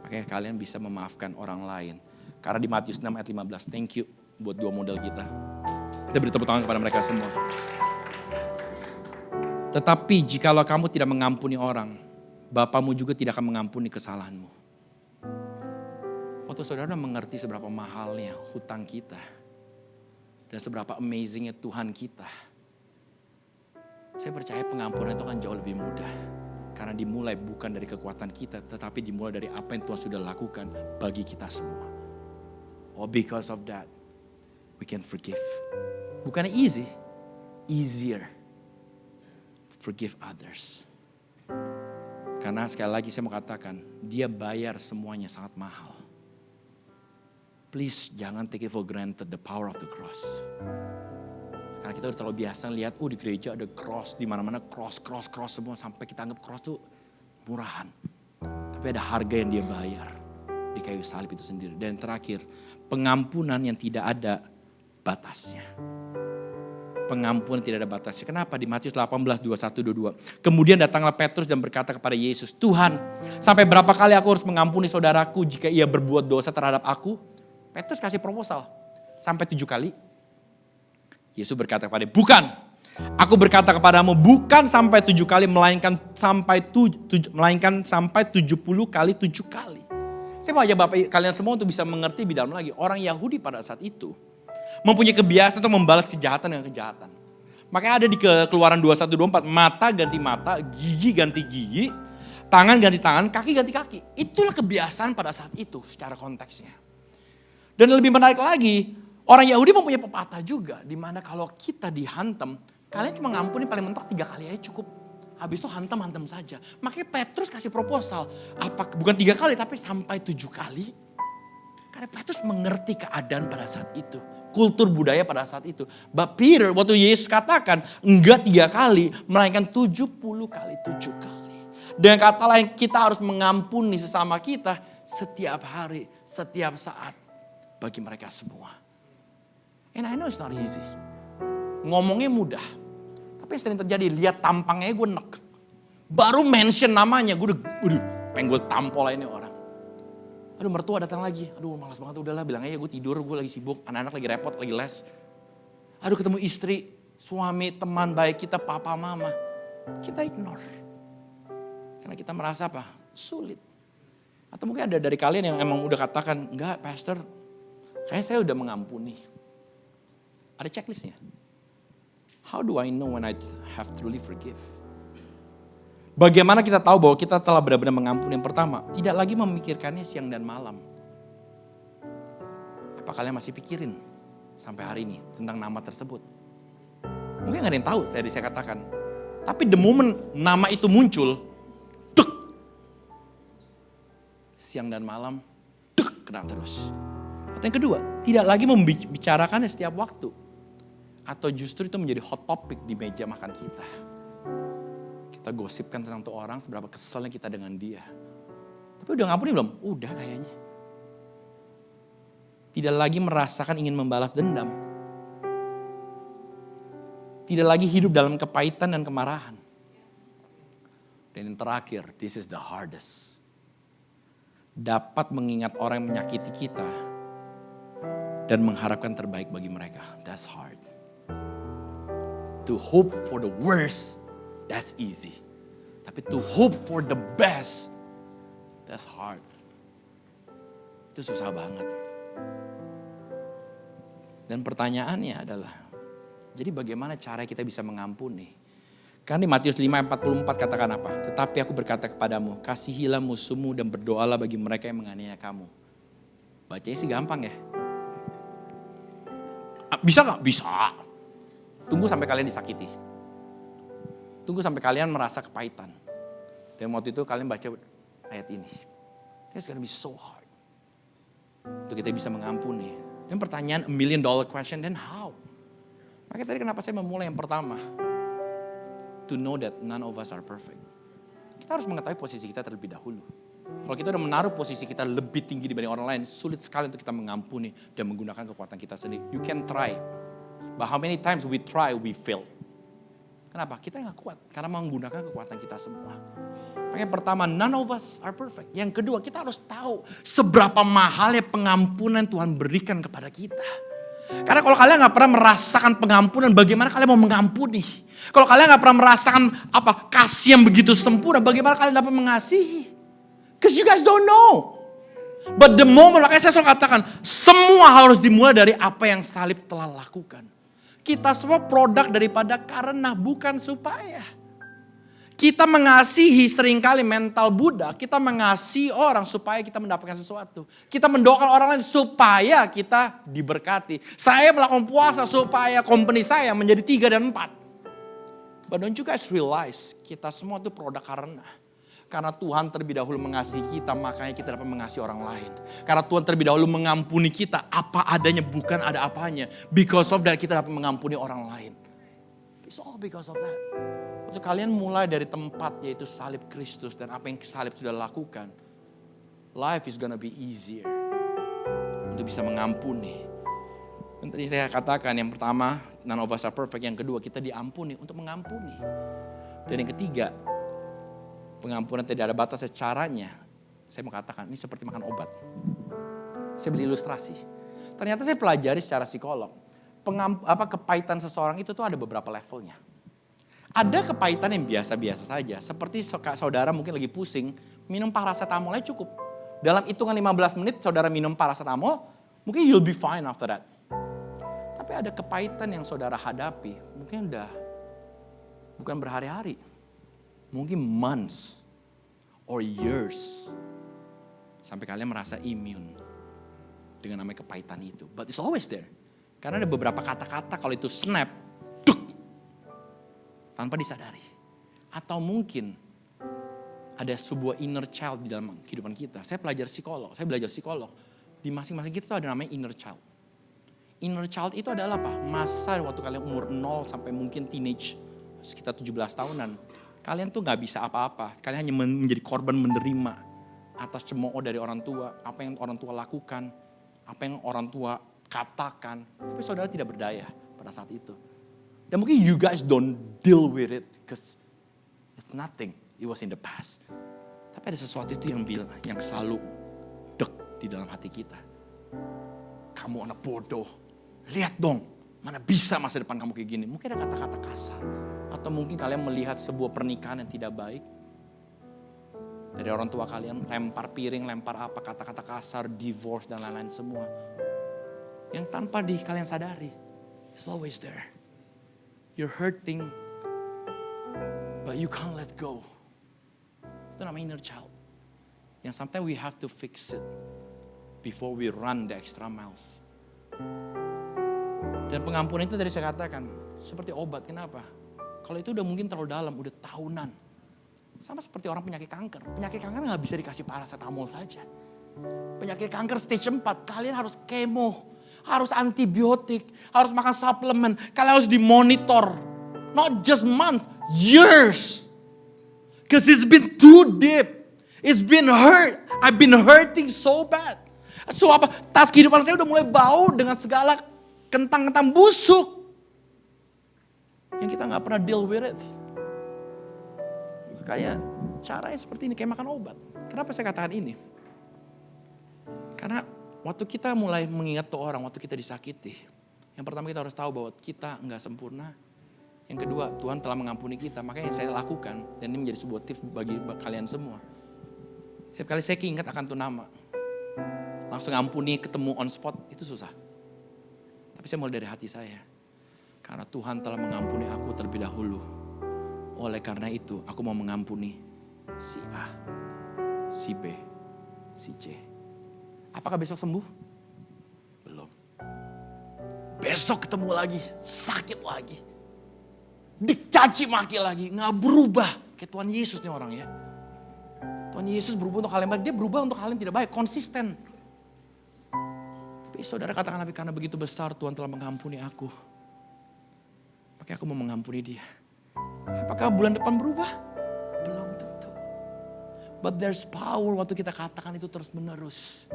makanya kalian bisa memaafkan orang lain. Karena di Matius 6 ayat 15, thank you buat dua model kita. Kita beri tepuk tangan kepada mereka semua. Tetapi jikalau kamu tidak mengampuni orang, Bapamu juga tidak akan mengampuni kesalahanmu. Waktu saudara mengerti seberapa mahalnya hutang kita, dan seberapa amazingnya Tuhan kita, saya percaya pengampunan itu akan jauh lebih mudah. Karena dimulai bukan dari kekuatan kita, tetapi dimulai dari apa yang Tuhan sudah lakukan bagi kita semua. Oh, because of that, we can forgive. Bukan easy, easier. Forgive others. Karena sekali lagi saya mau katakan, dia bayar semuanya sangat mahal. Please jangan take it for granted the power of the cross. Karena kita udah terlalu biasa lihat, di gereja ada cross, di mana-mana cross semua, sampai kita anggap cross tuh murahan. Tapi ada harga yang dia bayar di kayu salib itu sendiri. Dan yang terakhir, pengampunan yang tidak ada batasnya. Pengampunan tidak ada batasnya. Kenapa? Di Matius 18, 21, 22. Kemudian datanglah Petrus dan berkata kepada Yesus, Tuhan, sampai berapa kali aku harus mengampuni saudaraku jika ia berbuat dosa terhadap aku? Petrus kasih proposal, sampai 7 kali. Yesus berkata kepada dia, bukan. Aku berkata kepadamu, bukan sampai 7 kali, melainkan sampai 70 kali 7 kali. Saya mau ajak Bapak kalian semua untuk bisa mengerti lebih dalam lagi. Orang Yahudi pada saat itu mempunyai kebiasaan untuk membalas kejahatan dengan kejahatan. Makanya ada di Keluaran 21-24, mata ganti mata, gigi ganti gigi, tangan ganti tangan, kaki ganti kaki. Itulah kebiasaan pada saat itu secara konteksnya. Dan lebih menarik lagi, orang Yahudi mempunyai pepatah juga, di mana kalau kita dihantam, kalian cuma ngampuni paling mentok 3 kali aja cukup. Habis itu hantam-hantam saja. Makanya Petrus kasih proposal, bukan 3 kali tapi sampai 7 kali. Karena Petrus mengerti keadaan pada saat itu. Kultur budaya pada saat itu. But Peter, waktu Yesus katakan, enggak 3 kali, melainkan 70 kali 7 kali. Dengan kata lain, kita harus mengampuni sesama kita setiap hari, setiap saat. Bagi mereka semua. And I know it's not easy. Ngomongnya mudah. Tapi yang sering terjadi, lihat tampangnya gue nek. Baru mention namanya, gue udah pengen gue tampol ini orang. Aduh mertua datang lagi, aduh malas banget udahlah bilang aja gue tidur, gue lagi sibuk, anak-anak lagi repot, lagi les. Aduh ketemu istri, suami, teman baik kita, papa, mama. Kita ignore. Karena kita merasa apa? Sulit. Atau mungkin ada dari kalian yang emang udah katakan, enggak pastor, kayaknya saya udah mengampuni. Ada checklistnya. How do I know when I have truly forgive? Bagaimana kita tahu bahwa kita telah benar-benar mengampuni? Yang pertama, tidak lagi memikirkannya siang dan malam. Apa kalian masih pikirin sampai hari ini tentang nama tersebut? Mungkin gak ada yang tahu saya katakan. Tapi the moment nama itu muncul, dek. Siang dan malam, dek, kena terus. Atau yang kedua, tidak lagi membicarakannya setiap waktu. Atau justru itu menjadi hot topic di meja makan kita. Kita gosipkan tentang tuh orang, seberapa keselnya kita dengan dia. Tapi udah ngampuni belum? Udah kayaknya. Tidak lagi merasakan ingin membalas dendam. Tidak lagi hidup dalam kepahitan dan kemarahan. Dan yang terakhir, this is the hardest. Dapat mengingat orang yang menyakiti kita dan mengharapkan terbaik bagi mereka. That's hard. To hope for the worst, that's easy. Tapi to hope for the best, that's hard. Itu susah banget. Dan pertanyaannya adalah, jadi bagaimana cara kita bisa mengampuni? Kan di Matius 5:44 katakan apa? Tetapi aku berkata kepadamu, kasihilah musuhmu dan berdoalah bagi mereka yang menganiaya kamu. Bacanya sih gampang ya. Bisa gak? Bisa. Tunggu sampai kalian disakiti. Tunggu sampai kalian merasa kepahitan. Dan waktu itu kalian baca ayat ini. It's gonna be so hard. Untuk kita bisa mengampuni. Dan pertanyaan $1 million question, then how? Makanya tadi kenapa saya memulai yang pertama. To know that none of us are perfect. Kita harus mengetahui posisi kita terlebih dahulu. Kalau kita udah menaruh posisi kita lebih tinggi dibanding orang lain, sulit sekali untuk kita mengampuni dan menggunakan kekuatan kita sendiri. You can try, but how many times we try, we fail. Kenapa? Kita nggak kuat, karena menggunakan kekuatan kita semua. Makanya pertama, none of us are perfect. Yang kedua, kita harus tahu seberapa mahalnya pengampunan Tuhan berikan kepada kita. Karena kalau kalian nggak pernah merasakan pengampunan, bagaimana kalian mau mengampuni? Kalau kalian nggak pernah merasakan kasih yang begitu sempurna, bagaimana kalian dapat mengasihi? Because you guys don't know. But the moment, makanya saya selalu katakan, semua harus dimulai dari apa yang salib telah lakukan. Kita semua produk daripada karena, bukan supaya. Kita mengasihi seringkali mental Buddha, kita mengasihi orang supaya kita mendapatkan sesuatu. Kita mendoakan orang lain supaya kita diberkati. Saya melakukan puasa supaya company saya menjadi 3 dan 4. But don't you guys realize, kita semua itu produk karena. Karena Tuhan terlebih dahulu mengasihi kita, makanya kita dapat mengasihi orang lain. Karena Tuhan terlebih dahulu mengampuni kita, apa adanya bukan ada apanya. Because of that kita dapat mengampuni orang lain. It's all because of that. Waktu kalian mulai dari tempat yaitu salib Kristus dan apa yang salib sudah lakukan, life is gonna be easier untuk bisa mengampuni. Dan tadi saya katakan yang pertama, none of us are perfect. Yang kedua, kita diampuni untuk mengampuni. Dan yang ketiga, pengampunan tidak ada batasnya. Caranya, saya mau katakan ini seperti makan obat. Saya beri ilustrasi. Ternyata saya pelajari secara psikolog. Kepahitan seseorang itu tuh ada beberapa levelnya. Ada kepahitan yang biasa-biasa saja. Seperti saudara mungkin lagi pusing, minum paracetamolnya cukup. Dalam hitungan 15 menit saudara minum paracetamol, mungkin you'll be fine after that. Tapi ada kepahitan yang saudara hadapi, mungkin udah bukan berhari-hari. Mungkin months or years. Sampai kalian merasa immune dengan namanya kepahitan itu. But it's always there. Karena ada beberapa kata-kata kalau itu snap, tanpa disadari. Atau mungkin ada sebuah inner child di dalam kehidupan kita. Saya belajar psikolog. Di masing-masing kita itu ada namanya inner child. Inner child itu adalah apa? Masa waktu kalian umur 0 sampai mungkin teenage, sekitar 17 tahunan. Kalian tuh gak bisa apa-apa. Kalian hanya menjadi korban menerima atas cemooh dari orang tua. Apa yang orang tua lakukan. Apa yang orang tua katakan. Tapi saudara tidak berdaya pada saat itu. Dan mungkin you guys don't deal with it because it's nothing. It was in the past. Tapi ada sesuatu itu yang selalu dek di dalam hati kita. Kamu anak bodoh. Lihat dong, mana bisa masa depan kamu kayak gini. Mungkin ada kata-kata kasar. Atau mungkin kalian melihat sebuah pernikahan yang tidak baik. Dari orang tua kalian lempar piring, lempar apa, kata-kata kasar, divorce dan lain-lain semua. Yang tanpa kalian sadari, it's always there. You're hurting, but you can't let go. Itu namanya inner child. Yang sometimes we have to fix it before we run the extra miles. Dan pengampunan itu tadi saya katakan, seperti obat. Kenapa? Kalau itu udah mungkin terlalu dalam, udah tahunan. Sama seperti orang penyakit kanker. Penyakit kanker gak bisa dikasih paracetamol saja. Penyakit kanker stage 4, kalian harus kemo. Harus antibiotik, harus makan suplemen. Kalian harus dimonitor. Not just months, years. Because it's been too deep. It's been hurt. I've been hurting so bad. So tas kehidupan saya udah mulai bau dengan segala kentang-kentang busuk. Yang kita gak pernah deal with it. Kayak caranya seperti ini, kayak makan obat. Kenapa saya katakan ini? Karena waktu kita mulai mengingat tuh orang, waktu kita disakiti. Yang pertama kita harus tahu bahwa kita gak sempurna. Yang kedua, Tuhan telah mengampuni kita. Makanya yang saya lakukan, dan ini menjadi sebuah tips bagi kalian semua. Setiap kali saya keinget akan tuh nama. Langsung ampuni, ketemu on spot, itu susah. Tapi saya mulai dari hati saya. Karena Tuhan telah mengampuni aku terlebih dahulu. Oleh karena itu, aku mau mengampuni si A, si B, si C. Apakah besok sembuh? Belum. Besok ketemu lagi, sakit lagi. Dicaci maki lagi, gak berubah. Kayak Tuhan Yesus nih orang ya. Tuhan Yesus berubah untuk hal yang baik, dia berubah untuk hal yang tidak baik, konsisten. Tapi saudara katakan, tapi karena begitu besar Tuhan telah mengampuni aku. Makanya aku mau mengampuni dia. Apakah bulan depan berubah? Belum tentu. But there's power waktu kita katakan itu terus menerus.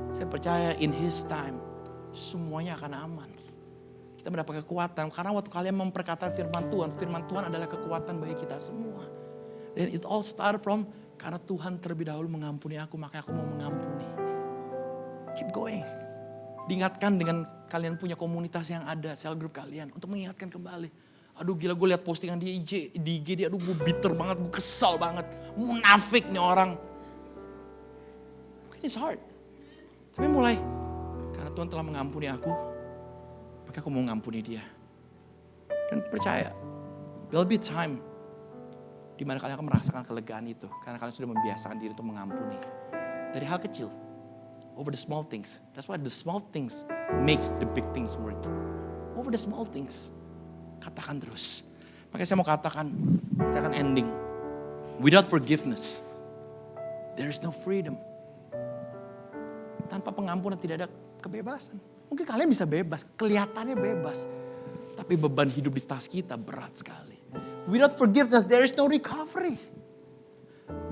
Saya percaya in His time semuanya akan aman. Kita mendapat kekuatan karena waktu kalian memperkatakan firman Tuhan adalah kekuatan bagi kita semua. Dan it all start from karena Tuhan terlebih dahulu mengampuni aku, makanya aku mau mengampuni. Keep going. Diingatkan dengan kalian punya komunitas yang ada, cell group kalian untuk mengingatkan kembali. Aduh gila, gue lihat postingan di IG dia, aduh gue bitter banget, gue kesal banget. Munafik nih orang. Mungkin it's hard. Tapi mulai, karena Tuhan telah mengampuni aku, maka aku mau mengampuni dia. Dan percaya, there'll be time di mana kalian akan merasakan kelegaan itu. Karena kalian sudah membiasakan diri untuk mengampuni. Dari hal kecil, over the small things. That's why the small things makes the big things work. Over the small things. Katakan terus. Makanya saya mau katakan, saya akan ending. Without forgiveness, there is no freedom. Tanpa pengampunan tidak ada kebebasan. Mungkin kalian bisa bebas, kelihatannya bebas. Tapi beban hidup di tas kita berat sekali. Without forgiveness, there is no recovery.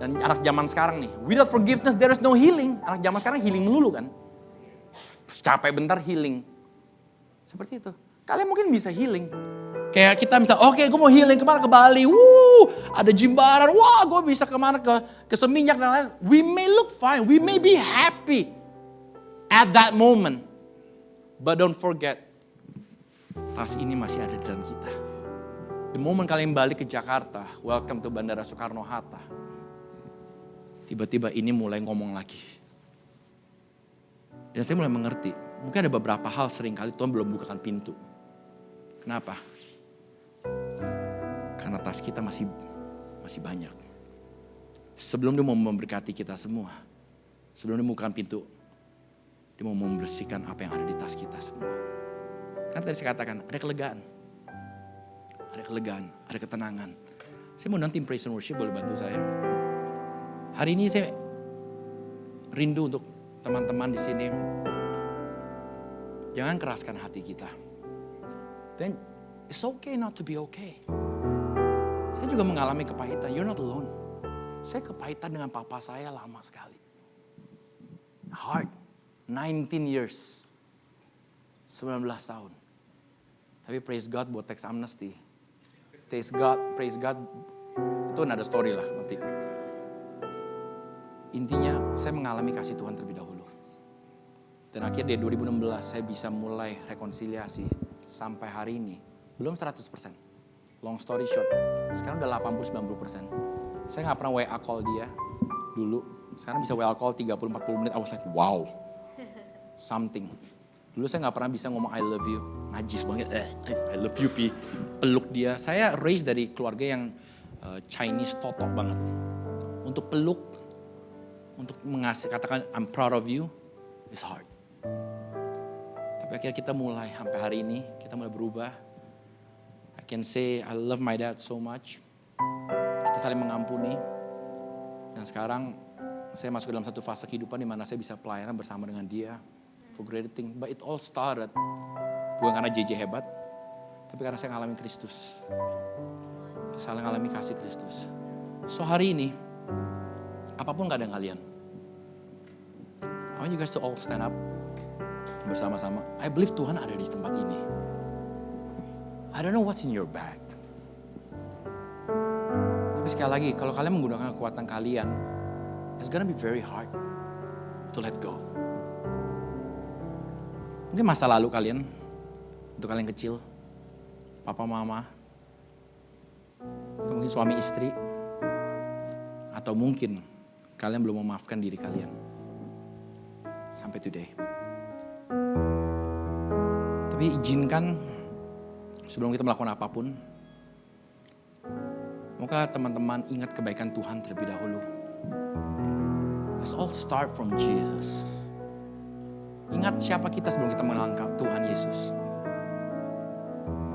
Dan anak zaman sekarang nih, without forgiveness, there is no healing. Anak zaman sekarang healing dulu kan. Capek bentar healing. Seperti itu. Kalian mungkin bisa healing. Kayak kita misal, oke, gue mau healing kemana, ke Bali. Ada Jimbaran. Wah, gue bisa kemana, ke Seminyak dan lain. We may look fine. We may be happy at that moment. But don't forget, tas ini masih ada di dalam kita. The moment kalian balik ke Jakarta, welcome to Bandara Soekarno-Hatta. Tiba-tiba ini mulai ngomong lagi. Dan saya mulai mengerti, mungkin ada beberapa hal seringkali Tuhan belum bukakan pintu. Kenapa? Karena tas kita masih banyak. Sebelum dia mau memberkati kita semua, sebelum dia membukakan pintu, dia mau membersihkan apa yang ada di tas kita semua. Kan tadi saya katakan, ada kelegaan. Ada kelegaan, ada ketenangan. Saya mau nanti praise and worship, boleh bantu saya? Hari ini saya rindu untuk teman-teman di sini. Jangan keraskan hati kita. Dan it's okay not to be okay. Saya juga mengalami kepahitan. You're not alone. Saya kepahitan dengan papa saya lama sekali. Hard. 19 years. 19 tahun. Tapi praise God buat tax amnesty. Praise God. Itu ada story lah nanti. Intinya saya mengalami kasih Tuhan terlebih dahulu. Dan akhirnya dari 2016 saya bisa mulai rekonsiliasi sampai hari ini. Belum 100%. Long story short, sekarang udah 80-90%. Saya gak pernah WA call dia dulu. Sekarang bisa WA call 30-40 menit. I was like, wow. Something. Dulu saya gak pernah bisa ngomong I love you. Najis banget. I love you, Pi. Peluk dia. Saya raised dari keluarga yang Chinese totok banget. Untuk peluk, untuk mengasih, katakan I'm proud of you, is hard. Tapi akhirnya kita mulai, sampai hari ini, kita mulai berubah. I can say I love my dad so much. Kita saling mengampuni. Dan sekarang saya masuk ke dalam satu fase kehidupan di mana saya bisa pelayanan bersama dengan dia. For greater thing. But it all started, bukan karena JJ hebat, tapi karena saya ngalamin Kristus. Saya ngalamin kasih Kristus. So hari ini, apapun keadaan kalian, I want you guys to all stand up bersama-sama. I believe Tuhan ada di tempat ini. I don't know what's in your bag. Tapi sekali lagi, kalau kalian menggunakan kekuatan kalian, it's gonna be very hard to let go. Mungkin masa lalu kalian, untuk kalian kecil, papa mama, atau mungkin suami istri, atau mungkin kalian belum memaafkan diri kalian. Sampai today. Tapi izinkan sebelum kita melakukan apapun, moga teman-teman ingat kebaikan Tuhan terlebih dahulu. Let's all start from Jesus. Ingat siapa kita sebelum kita mengenal Tuhan Yesus.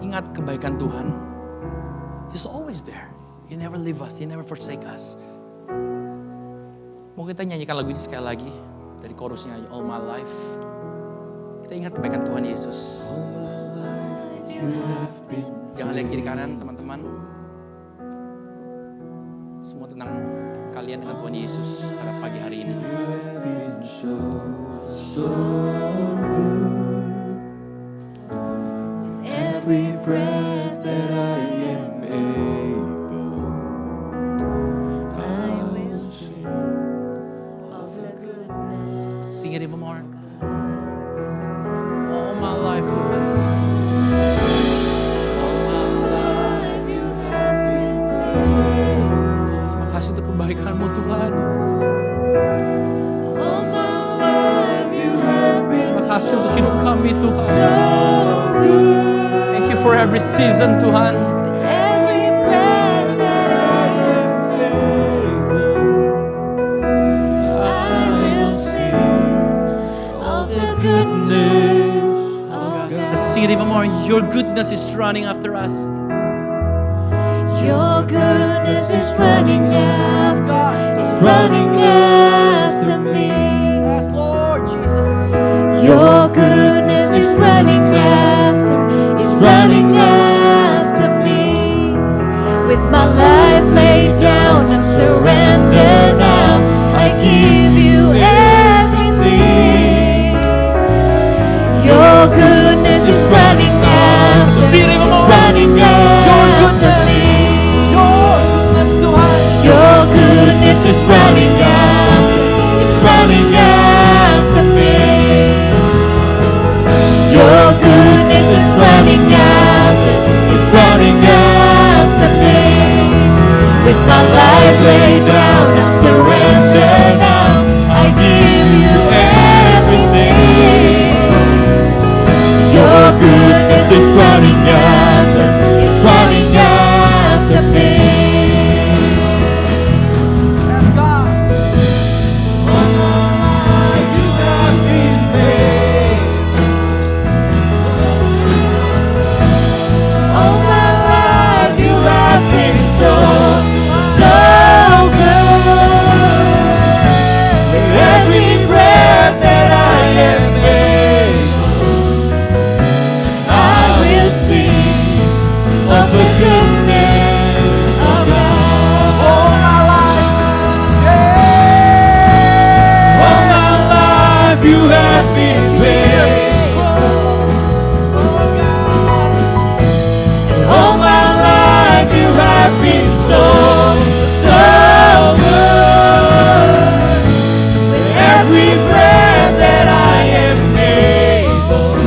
Ingat kebaikan Tuhan. He's always there. He never leave us. He never forsake us. Mau kita nyanyikan lagu ini sekali lagi. Dari chorusnya All My Life. Kita ingat kebaikan Tuhan Yesus. All my life you have been. Jangan lihat kiri kanan teman-teman. Semua tentang kalian dengan Tuhan Yesus pada pagi hari ini. So good. With every breath that I am able, I will sing of the goodness. Sing it even more. All my life, Tuhan. All my life you have been faithful. Terima kasih untuk kebaikan-Mu, Tuhan. All my life you have been Terima kasih untuk hidup kami, Tuhan. so good. Thank you for every season, Tuhan. With every breath that I am able, I will sing of the goodness of God. Sing it even more. Your goodness is running after us. Your goodness is running after me. Yes, Lord Jesus. Your goodness is running after me. With my life laid down, I'm surrendered now. I give you everything. Your goodness is running after me. Your goodness, Tuhan. Your goodness is running after me. Your goodness is running after me. With my life laid down, I'm surrendered now. I give you everything. Your goodness is running after me. Yes, God. All my life you have been so good. With every breath that I am able, I will sing of the goodness of God. All my life. Yeah. All my life you have been faithful. All my life you have been so good. With every breath that I am able,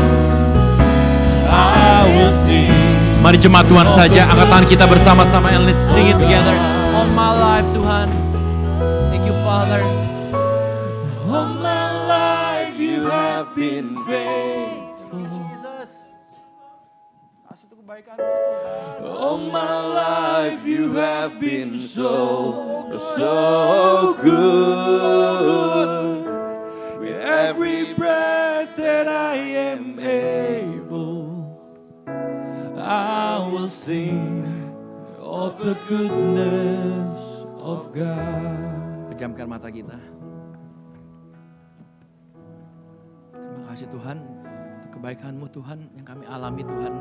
I will sing. Mari jemaat Tuhan saja, angkat tangan kita bersama-sama and let's sing it together. All my life, Tuhan. Thank you, Father. All my life you have been faithful. Jesus. Kasih untuk kebaikan Tuhan. All my life you have been so good. With every breath that I am able, I will sing of the goodness of God. Pejamkan mata kita. Terima kasih Tuhan untuk kebaikan-Mu Tuhan yang kami alami Tuhan.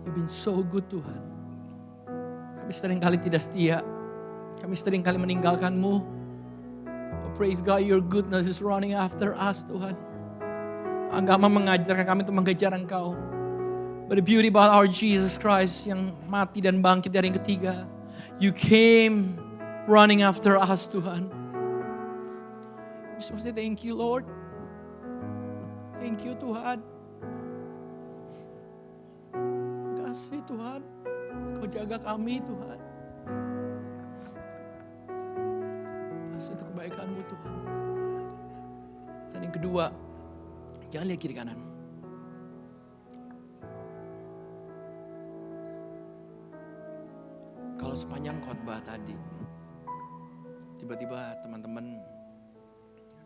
You've been so good Tuhan. Kami seringkali tidak setia. Kami seringkali meninggalkan-Mu. Oh, praise God, your goodness is running after us Tuhan. Agama mengajarkan kami untuk mengejar Engkau. But the beauty about our Jesus Christ yang mati dan bangkit dari yang ketiga. You came running after us Tuhan. We just want to say thank you Lord. Thank you Tuhan. Kasih Tuhan. Kau jaga kami Tuhan. Kasih untuk kebaikan-Mu Tuhan. Dan yang kedua, jangan lihat kiri kanan. Kalau sepanjang khotbah tadi, tiba-tiba teman-teman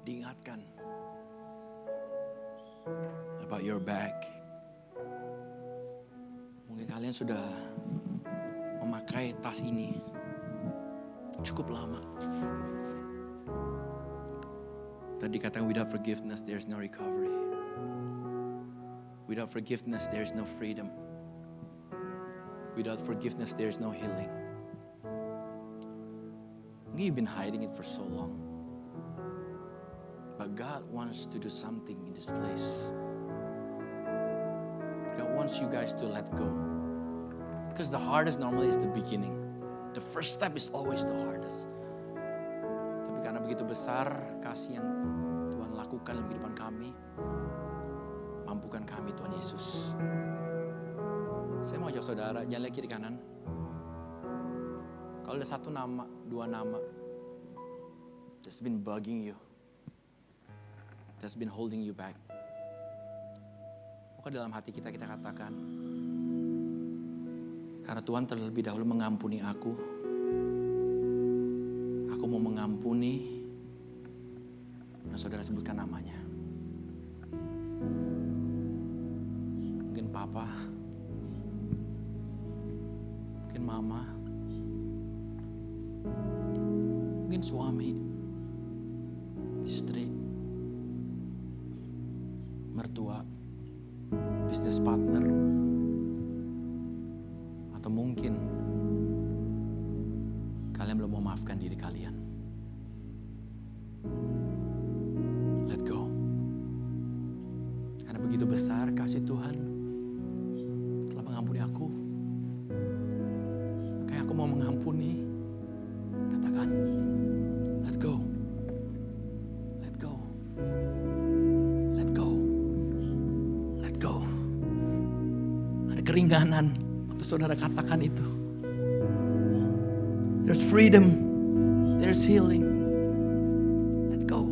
diingatkan about your bag. Mungkin kalian sudah memakai tas ini cukup lama. Tadi katakan without forgiveness there's no recovery. Without forgiveness there's no freedom. Without forgiveness there's no healing. You've been hiding it for so long. But God wants to do something in this place. God wants you guys to let go. Because the hardest normally is the beginning. The first step is always the hardest. Tapi karena begitu besar kasih yang Tuhan lakukan dalam kehidupan kami, mampukan kami Tuhan Yesus. Saya mau ajak saudara, jangan lihat kiri kanan. Kalau ada satu nama, dua nama, that's been bugging you, that's been holding you back. Maka dalam hati kita katakan, karena Tuhan terlebih dahulu mengampuni aku mau mengampuni. Dan saudara sebutkan namanya. Mungkin papa, mungkin mama, mungkin suami, istri, mertua, bisnis partner, atau mungkin kalian belum memaafkan diri kalian. Let go. Karena begitu besar kasih Tuhan telah mengampuni aku. Makanya aku mau mengampuni. Katakan, let go. Let go. Let go. Let go. Ada keringanan waktu saudara katakan itu. There's freedom. There's healing. Let go.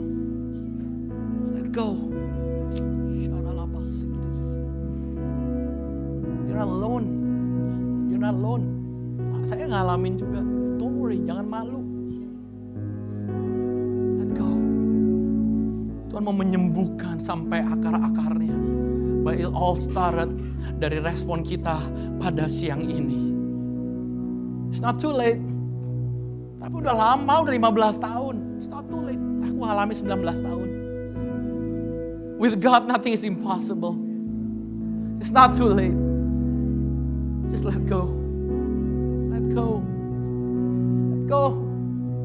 Let go. You're not alone. You're not alone. Saya ngalamin juga. Don't worry, jangan malu. Let go. Tuhan mau menyembuhkan sampai akar-akarnya. But it all started dari respon kita pada siang ini. It's not too late. Tapi udah lama, udah 15 tahun. It's not too late. Aku alami 19 tahun. With God, nothing is impossible. It's not too late. Just let go. Let go. Let go.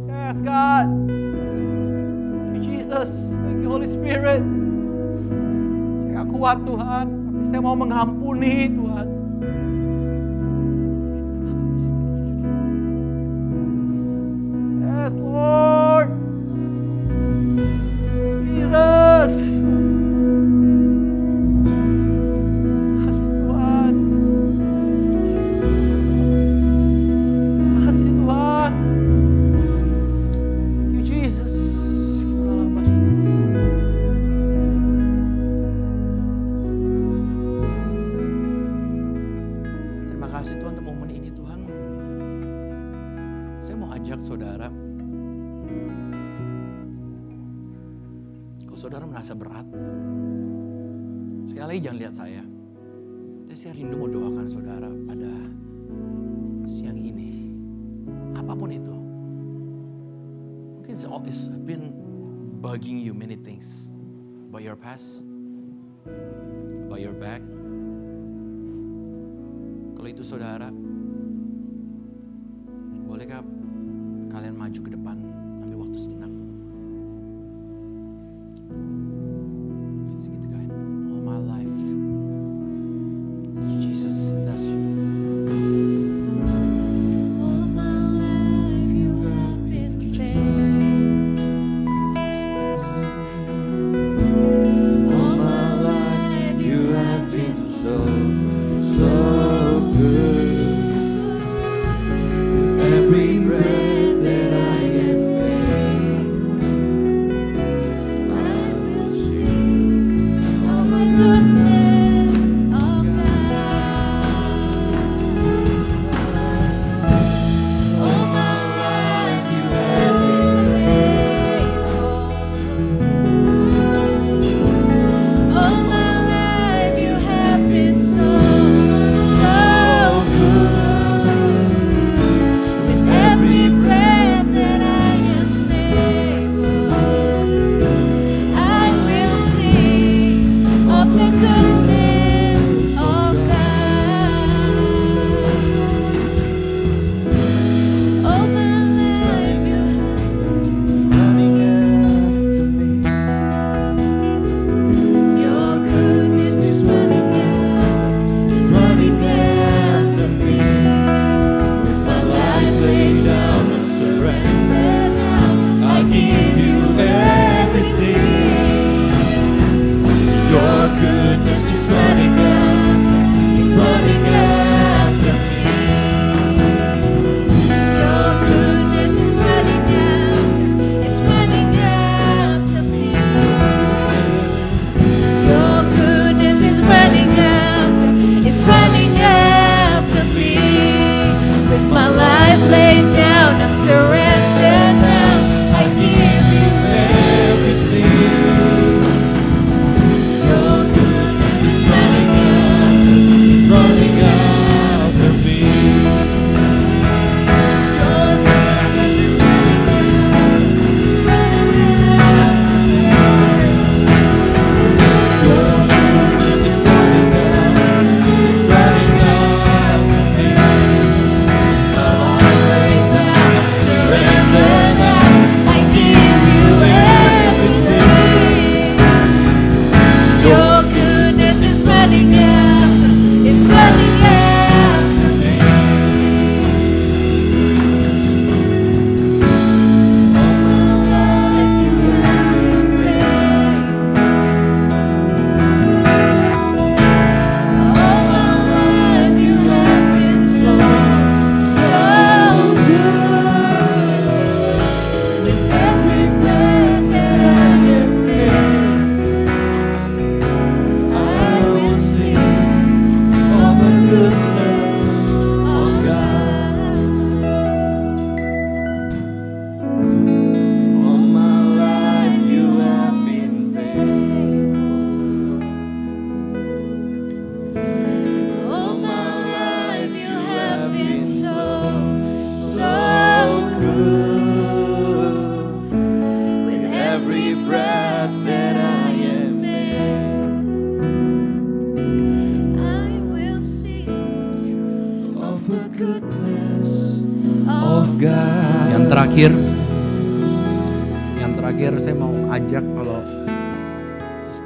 Yes, God. Thank you, Jesus. Thank you, Holy Spirit. Saya gak kuat, Tuhan. Tapi saya mau mengampuni, Tuhan. Yes, Lord. Jesus. Kasih Tuhan. Kasih Tuhan. Thank you, Jesus. Terima kasih Tuhan untuk momen ini, Tuhan. Saya mau ajak saudara. Saudara merasa berat, sekali lagi jangan lihat saya. Tapi saya rindu mau doakan saudara pada siang ini. Apapun itu. Mungkin it's been bugging you many things. About your past. About your back. Kalau itu saudara, bolehkah kalian maju ke depan, ambil waktu sejenak. Every breath that I am made. surrender now. I give you everything. Your goodness is running after me. Your goodness is running Your goodness is running after me. I lay down, surrender now. I give you everything. Your goodness is running after me. All my life you have been faithful. All my life you have been so good. With every breath that I am I will sing of the goodness of God. All my life you have been faithful. All my life you have been so good. With every breath that I am I will sing of the goodness of God. Yang terakhir saya mau ajak kalau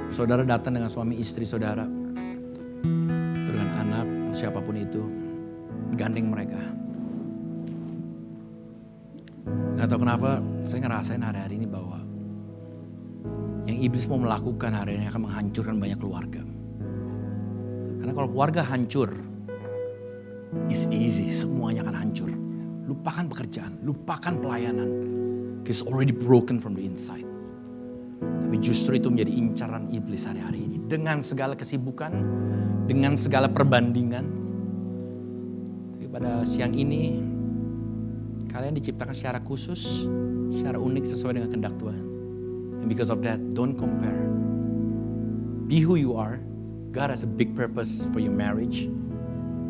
saudara datang dengan suami istri saudara, atau dengan anak, siapapun itu, gandeng mereka. Gak tahu kenapa saya ngerasain hari-hari ini bahwa yang iblis mau melakukan hari ini akan menghancurkan banyak keluarga. Karena kalau keluarga hancur, it's easy, semuanya akan hancur. Lupakan pekerjaan, lupakan pelayanan. It's already broken from the inside. Tapi justru itu menjadi incaran iblis hari-hari ini. Dengan segala kesibukan, dengan segala perbandingan. Tapi pada siang ini, kalian diciptakan secara khusus, secara unik sesuai dengan kehendak Tuhan. And because of that, don't compare. Be who you are. God has a big purpose for your marriage,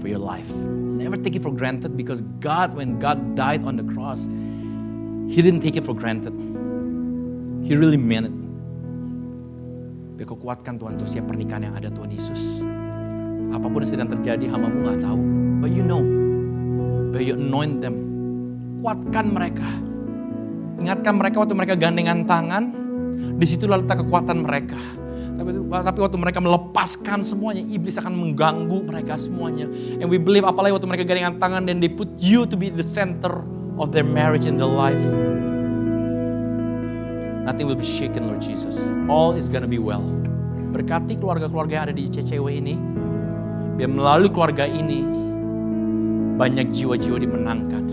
for your life. Never take it for granted because God, when God died on the cross, He didn't take it for granted. He really meant it. Biar kau kuatkan Tuhan untuk siap pernikahan yang ada Tuhan Yesus. Apapun yang sedang terjadi, hamba-Mu gak tahu. But you know, but you anoint them. Kuatkan mereka. Ingatkan mereka waktu mereka gandengan tangan, di situ letak kekuatan mereka. Tapi waktu mereka melepaskan semuanya, iblis akan mengganggu mereka semuanya. And we believe apalagi waktu mereka gandengan tangan dan they put you to be the center of their marriage and their life. Nothing will be shaken, Lord Jesus. All is gonna be well. Berkati keluarga-keluarga yang ada di CCW ini. Biar melalui keluarga ini, banyak jiwa-jiwa dimenangkan.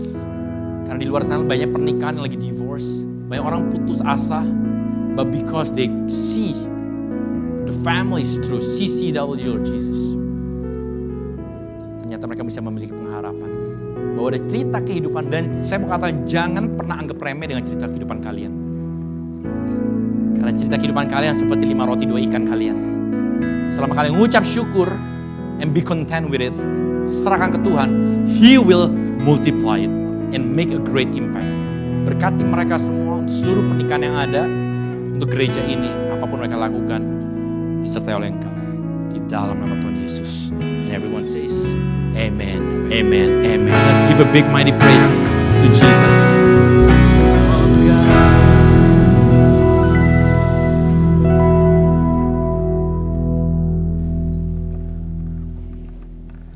Karena di luar sana banyak pernikahan yang lagi divorce. Banyak orang putus asa. But because they see the families through CCW, Lord Jesus. Ternyata mereka bisa memiliki pengharapan. Bahwa ada cerita kehidupan. Dan saya mau katakan jangan pernah anggap remeh dengan cerita kehidupan kalian. Karena cerita kehidupan kalian seperti 5 roti 2 ikan kalian. Selama kalian mengucap syukur and be content with it, serahkan ke Tuhan, He will multiply it and make a great impact. Berkati mereka semua untuk seluruh pernikahan yang ada, untuk gereja ini, apapun mereka lakukan, disertai oleh Engkau. Di dalam nama Tuhan Yesus. And everyone says, Amen, Amen, Amen. Let's give a big mighty praise to Jesus.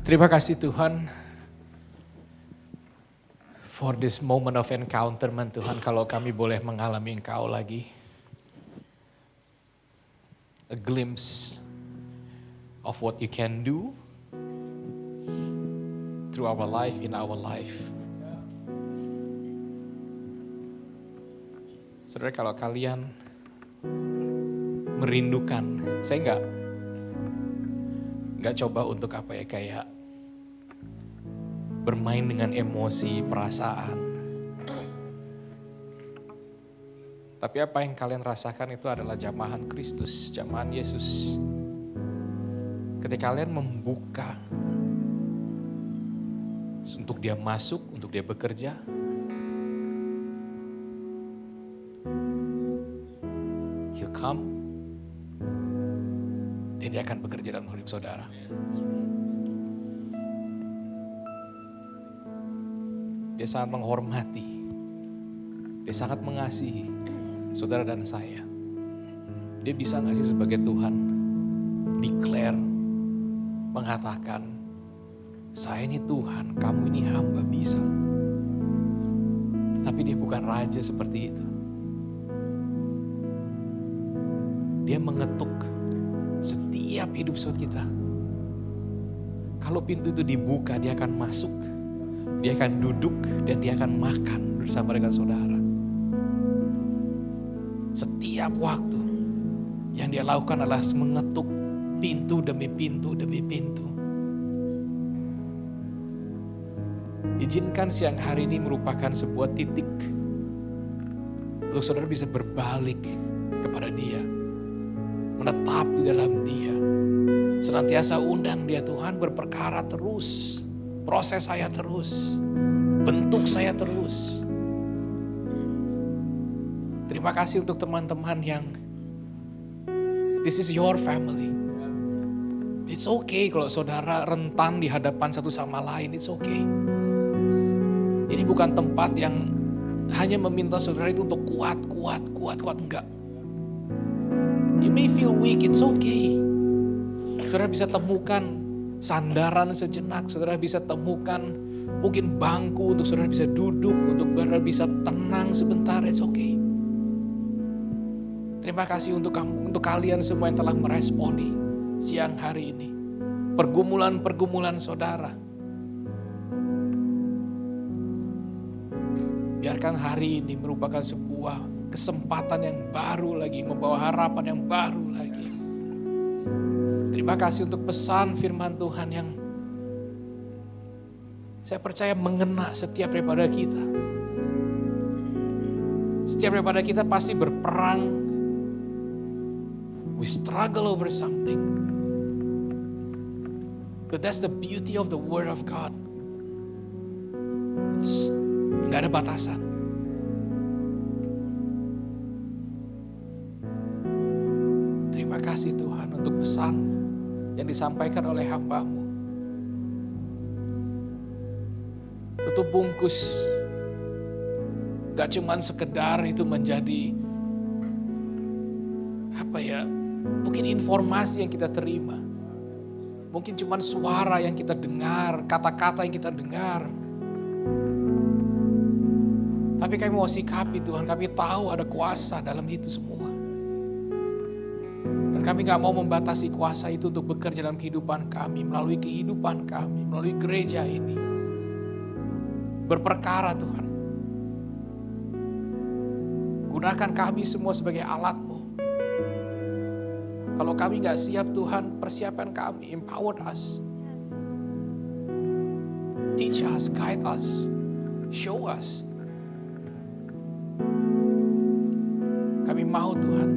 Terima kasih Tuhan for this moment of encounterment Tuhan, kalau kami boleh mengalami Engkau lagi. A glimpse of what you can do through our life, in our life. Saudara, kalau kalian merindukan, saya nggak coba untuk apa ya, kayak bermain dengan emosi, perasaan. Tapi apa yang kalian rasakan itu adalah jamahan Kristus, jamahan Yesus. Ketika kalian membuka untuk dia masuk, untuk dia bekerja, He'll come, dan dia akan bekerja dalam hidup saudara. Dia sangat menghormati, dia sangat mengasihi saudara dan saya. Dia bisa gak sih sebagai Tuhan declare, mengatakan, saya ini Tuhan, kamu ini hamba, bisa. Tetapi dia bukan raja seperti itu. Dia mengetuk setiap hidup saudara kita. Kalau pintu itu dibuka, dia akan masuk. Dia akan duduk dan dia akan makan bersama dengan saudara. Setiap waktu yang dia lakukan adalah mengetuk pintu demi pintu demi pintu. Izinkan siang hari ini merupakan sebuah titik untuk saudara bisa berbalik kepada dia, menetap di dalam dia. Senantiasa undang dia, Tuhan berperkara terus, proses saya terus, bentuk saya terus. Terima kasih untuk teman-teman yang this is your family. It's okay kalau saudara rentan di hadapan satu sama lain, it's okay. Ini bukan tempat yang hanya meminta saudara itu untuk kuat, enggak. You may feel weak, it's okay. Saudara bisa temukan sandaran sejenak, saudara bisa temukan mungkin bangku untuk saudara bisa duduk, untuk saudara bisa tenang sebentar, it's okay. Terima kasih untuk kamu, untuk kalian semua yang telah meresponi siang hari ini. Pergumulan-pergumulan saudara. Biarkan hari ini merupakan sebuah kesempatan yang baru lagi, membawa harapan yang baru lagi. Terima kasih untuk pesan firman Tuhan yang saya percaya mengena setiap daripada kita. Setiap daripada kita pasti berperang. We struggle over something. But that's the beauty of the Word of God. Gak ada batasan. Terima kasih Tuhan untuk pesan yang disampaikan oleh hamba-Mu. Tutup bungkus. Gak cuman sekedar itu menjadi mungkin informasi yang kita terima. Mungkin cuman suara yang kita dengar, kata-kata yang kita dengar. Tapi kami mau sikapi Tuhan, kami tahu ada kuasa dalam itu semua. Dan kami gak mau membatasi kuasa itu untuk bekerja dalam kehidupan kami, melalui kehidupan kami, melalui gereja ini. Berperkara Tuhan. Gunakan kami semua sebagai alat-Mu. Kalau kami gak siap Tuhan, persiapkan kami, empower us. Teach us, guide us, show us. Kami mau Tuhan,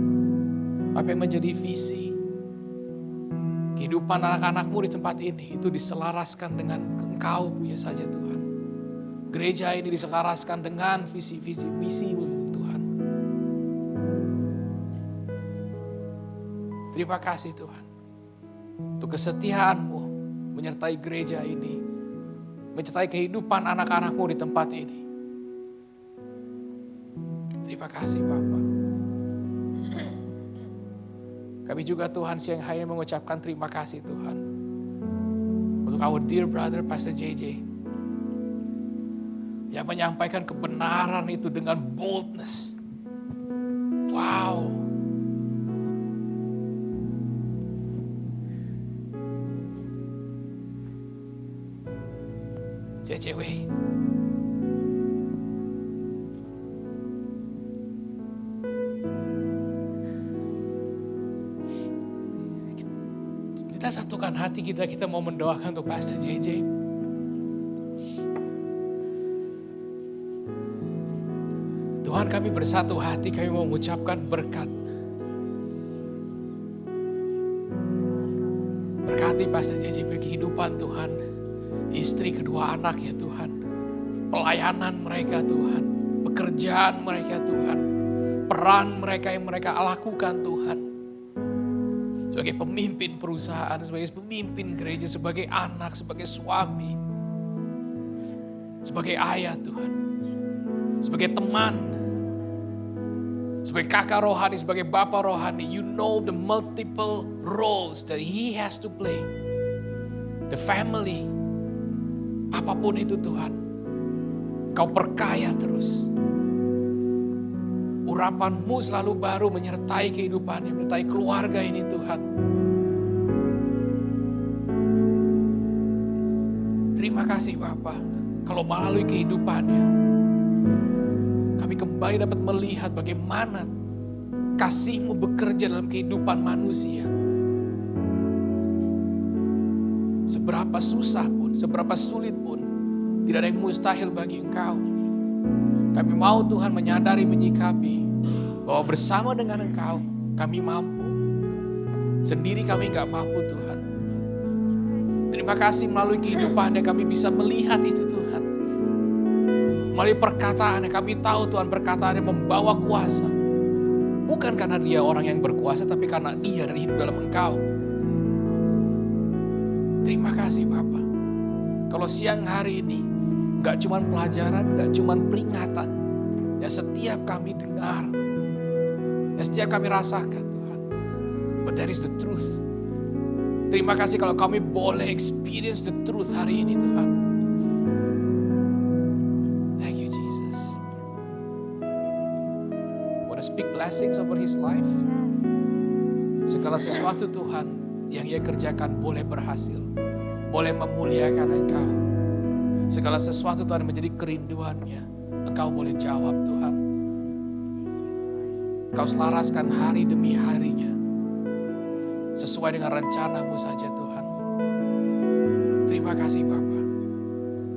apa yang menjadi visi kehidupan anak-anak-Mu di tempat ini, itu diselaraskan dengan Engkau punya saja Tuhan. Gereja ini diselaraskan dengan visi-visi misi-Mu Tuhan. Terima kasih Tuhan, untuk kesetiaan-Mu menyertai gereja ini, menyertai kehidupan anak-anak-Mu di tempat ini. Terima kasih Bapa. Kami juga Tuhan siang hari ini mengucapkan terima kasih Tuhan, untuk our dear brother Pastor JJ, yang menyampaikan kebenaran itu dengan boldness. Wow. JJW. Kita satukan hati kita mau mendoakan untuk Pastor JJ. Tuhan, kami bersatu hati, kami mau mengucapkan berkat. Berkati Pastor JJP kehidupan Tuhan. Istri kedua anaknya Tuhan. Pelayanan mereka Tuhan. Pekerjaan mereka Tuhan. Peran mereka yang mereka lakukan Tuhan. Sebagai pemimpin perusahaan, sebagai pemimpin gereja, sebagai anak, sebagai suami. Sebagai ayah Tuhan. Sebagai teman. Sebagai kakak rohani, sebagai bapak rohani. You know the multiple roles that he has to play. The family. Apapun itu Tuhan. Kau perkaya terus. Urapan-Mu selalu baru menyertai kehidupannya, menyertai keluarga ini Tuhan. Terima kasih Bapa, kalau melalui kehidupannya, kami kembali dapat melihat bagaimana kasih-Mu bekerja dalam kehidupan manusia. Seberapa susah pun, seberapa sulit pun, tidak ada yang mustahil bagi Engkau. Kami mau Tuhan menyadari, menyikapi bahwa bersama dengan Engkau kami mampu. Sendiri kami gak mampu Tuhan. Terima kasih melalui kehidupan yang kami bisa melihat itu Tuhan. Melalui perkataan yang kami tahu Tuhan, perkataan yang membawa kuasa. Bukan karena dia orang yang berkuasa, tapi karena dia dan hidup dalam Engkau. Terima kasih Bapak. Kalau siang hari ini gak cuma pelajaran, gak cuma peringatan. Ya setiap kami dengar. Ya setiap kami rasakan Tuhan. But that is the truth. Terima kasih kalau kami boleh experience the truth hari ini Tuhan. Thank you Jesus. Want to speak blessings over his life. Segala sesuatu Tuhan yang ia kerjakan boleh berhasil. Boleh memuliakan Engkau. Segala sesuatu Tuhan yang menjadi kerinduannya, Engkau boleh jawab Tuhan. Engkau selaraskan hari demi harinya. Sesuai dengan rencana-Mu saja Tuhan. Terima kasih Bapa.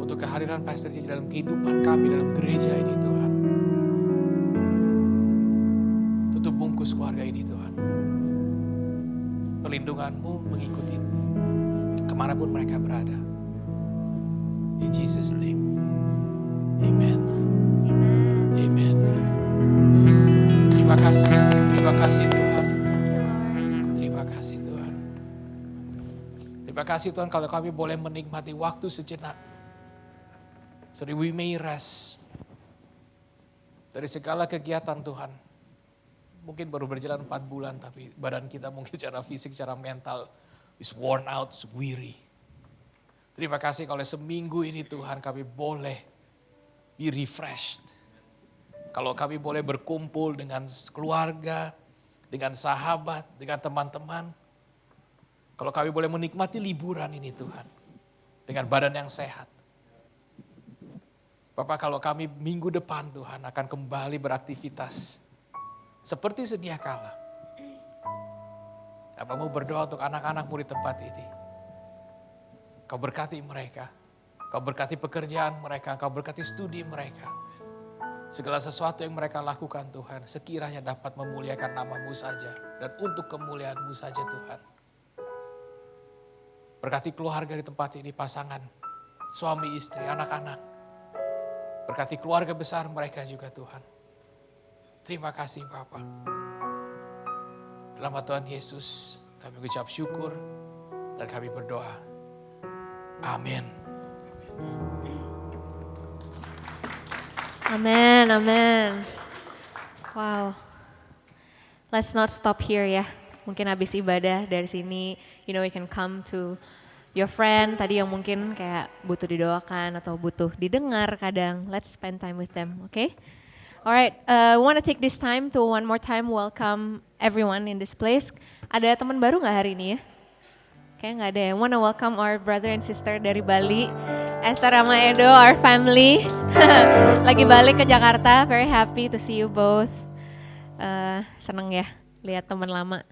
Untuk kehadiran Pastor JJ dalam kehidupan kami dalam gereja ini Tuhan. Tutup bungkus keluarga ini Tuhan. Perlindungan-Mu mengikuti kemanapun mereka berada. In Jesus' name. Amen. Amen. Terima kasih. Terima kasih Tuhan. Terima kasih Tuhan. Terima kasih Tuhan kalau kami boleh menikmati waktu sejenak. So that we may rest. Dari segala kegiatan Tuhan. Mungkin baru berjalan 4 bulan tapi badan kita mungkin secara fisik, secara mental is worn out, is weary. Terima kasih kalau seminggu ini Tuhan kami boleh be refreshed. Kalau kami boleh berkumpul dengan keluarga, dengan sahabat, dengan teman-teman. Kalau kami boleh menikmati liburan ini Tuhan. Dengan badan yang sehat. Bapak kalau kami minggu depan Tuhan akan kembali beraktivitas. Seperti sedia kala. Apa mau berdoa untuk anak-anakmu di tempat ini. Kau berkati mereka. Kau berkati pekerjaan mereka. Kau berkati studi mereka. Segala sesuatu yang mereka lakukan Tuhan. Sekiranya dapat memuliakan nama-Mu saja. Dan untuk kemuliaan-Mu saja Tuhan. Berkati keluarga di tempat ini, pasangan. Suami, istri, anak-anak. Berkati keluarga besar mereka juga Tuhan. Terima kasih Bapa. Dalam nama Tuhan Yesus kami ucap syukur. Dan kami berdoa. Amin. Amen, amen. Wow. Let's not stop here ya. Mungkin habis ibadah dari sini, you know you can come to your friend tadi yang mungkin kayak butuh didoakan atau butuh didengar kadang. Let's spend time with them, okay? Alright, want to take this time to one more time welcome everyone in this place. Ada teman baru nggak hari ini ya? Kayaknya nggak ada ya. Want to welcome our brother and sister dari Bali, Esther sama Edo, our family. Lagi balik ke Jakarta, very happy to see you both. Seneng ya lihat teman lama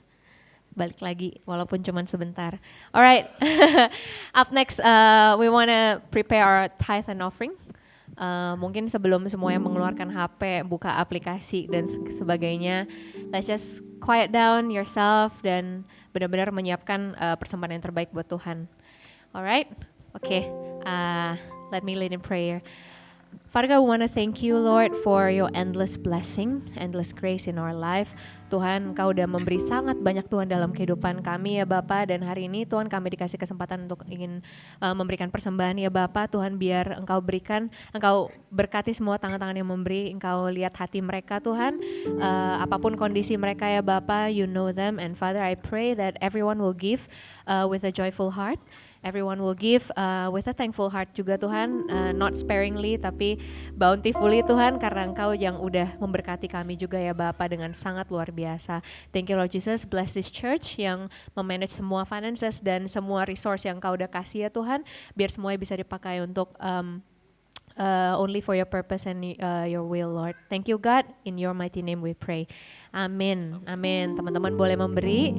balik lagi walaupun cuma sebentar. Alright, up next we want to prepare our tithe and offering. mungkin sebelum semuanya mengeluarkan HP, buka aplikasi dan sebagainya, let's just quiet down yourself dan benar-benar menyiapkan persembahan yang terbaik buat Tuhan. Alright, okay. Let me lead in prayer. Father God, we want to thank you, Lord, for your endless blessing, endless grace in our life. Tuhan, Engkau udah memberi sangat banyak Tuhan dalam kehidupan kami ya Bapa. Dan hari ini Tuhan kami dikasih kesempatan untuk ingin memberikan persembahan ya Bapa. Tuhan biar Engkau berikan, Engkau berkati semua tangan-tangan yang memberi. Engkau lihat hati mereka Tuhan, apapun kondisi mereka ya Bapa, you know them. And Father, I pray that everyone will give with a joyful heart. Everyone will give with a thankful heart juga Tuhan, not sparingly tapi bountifully Tuhan, karena Engkau yang udah memberkati kami juga ya Bapa dengan sangat luar biasa. Thank you Lord Jesus, bless this church yang memanage semua finances dan semua resource yang Engkau udah kasih ya Tuhan, biar semuanya bisa dipakai untuk only for your purpose and your will Lord. Thank you God, in your mighty name we pray. Amin, amin. Teman-teman boleh memberi,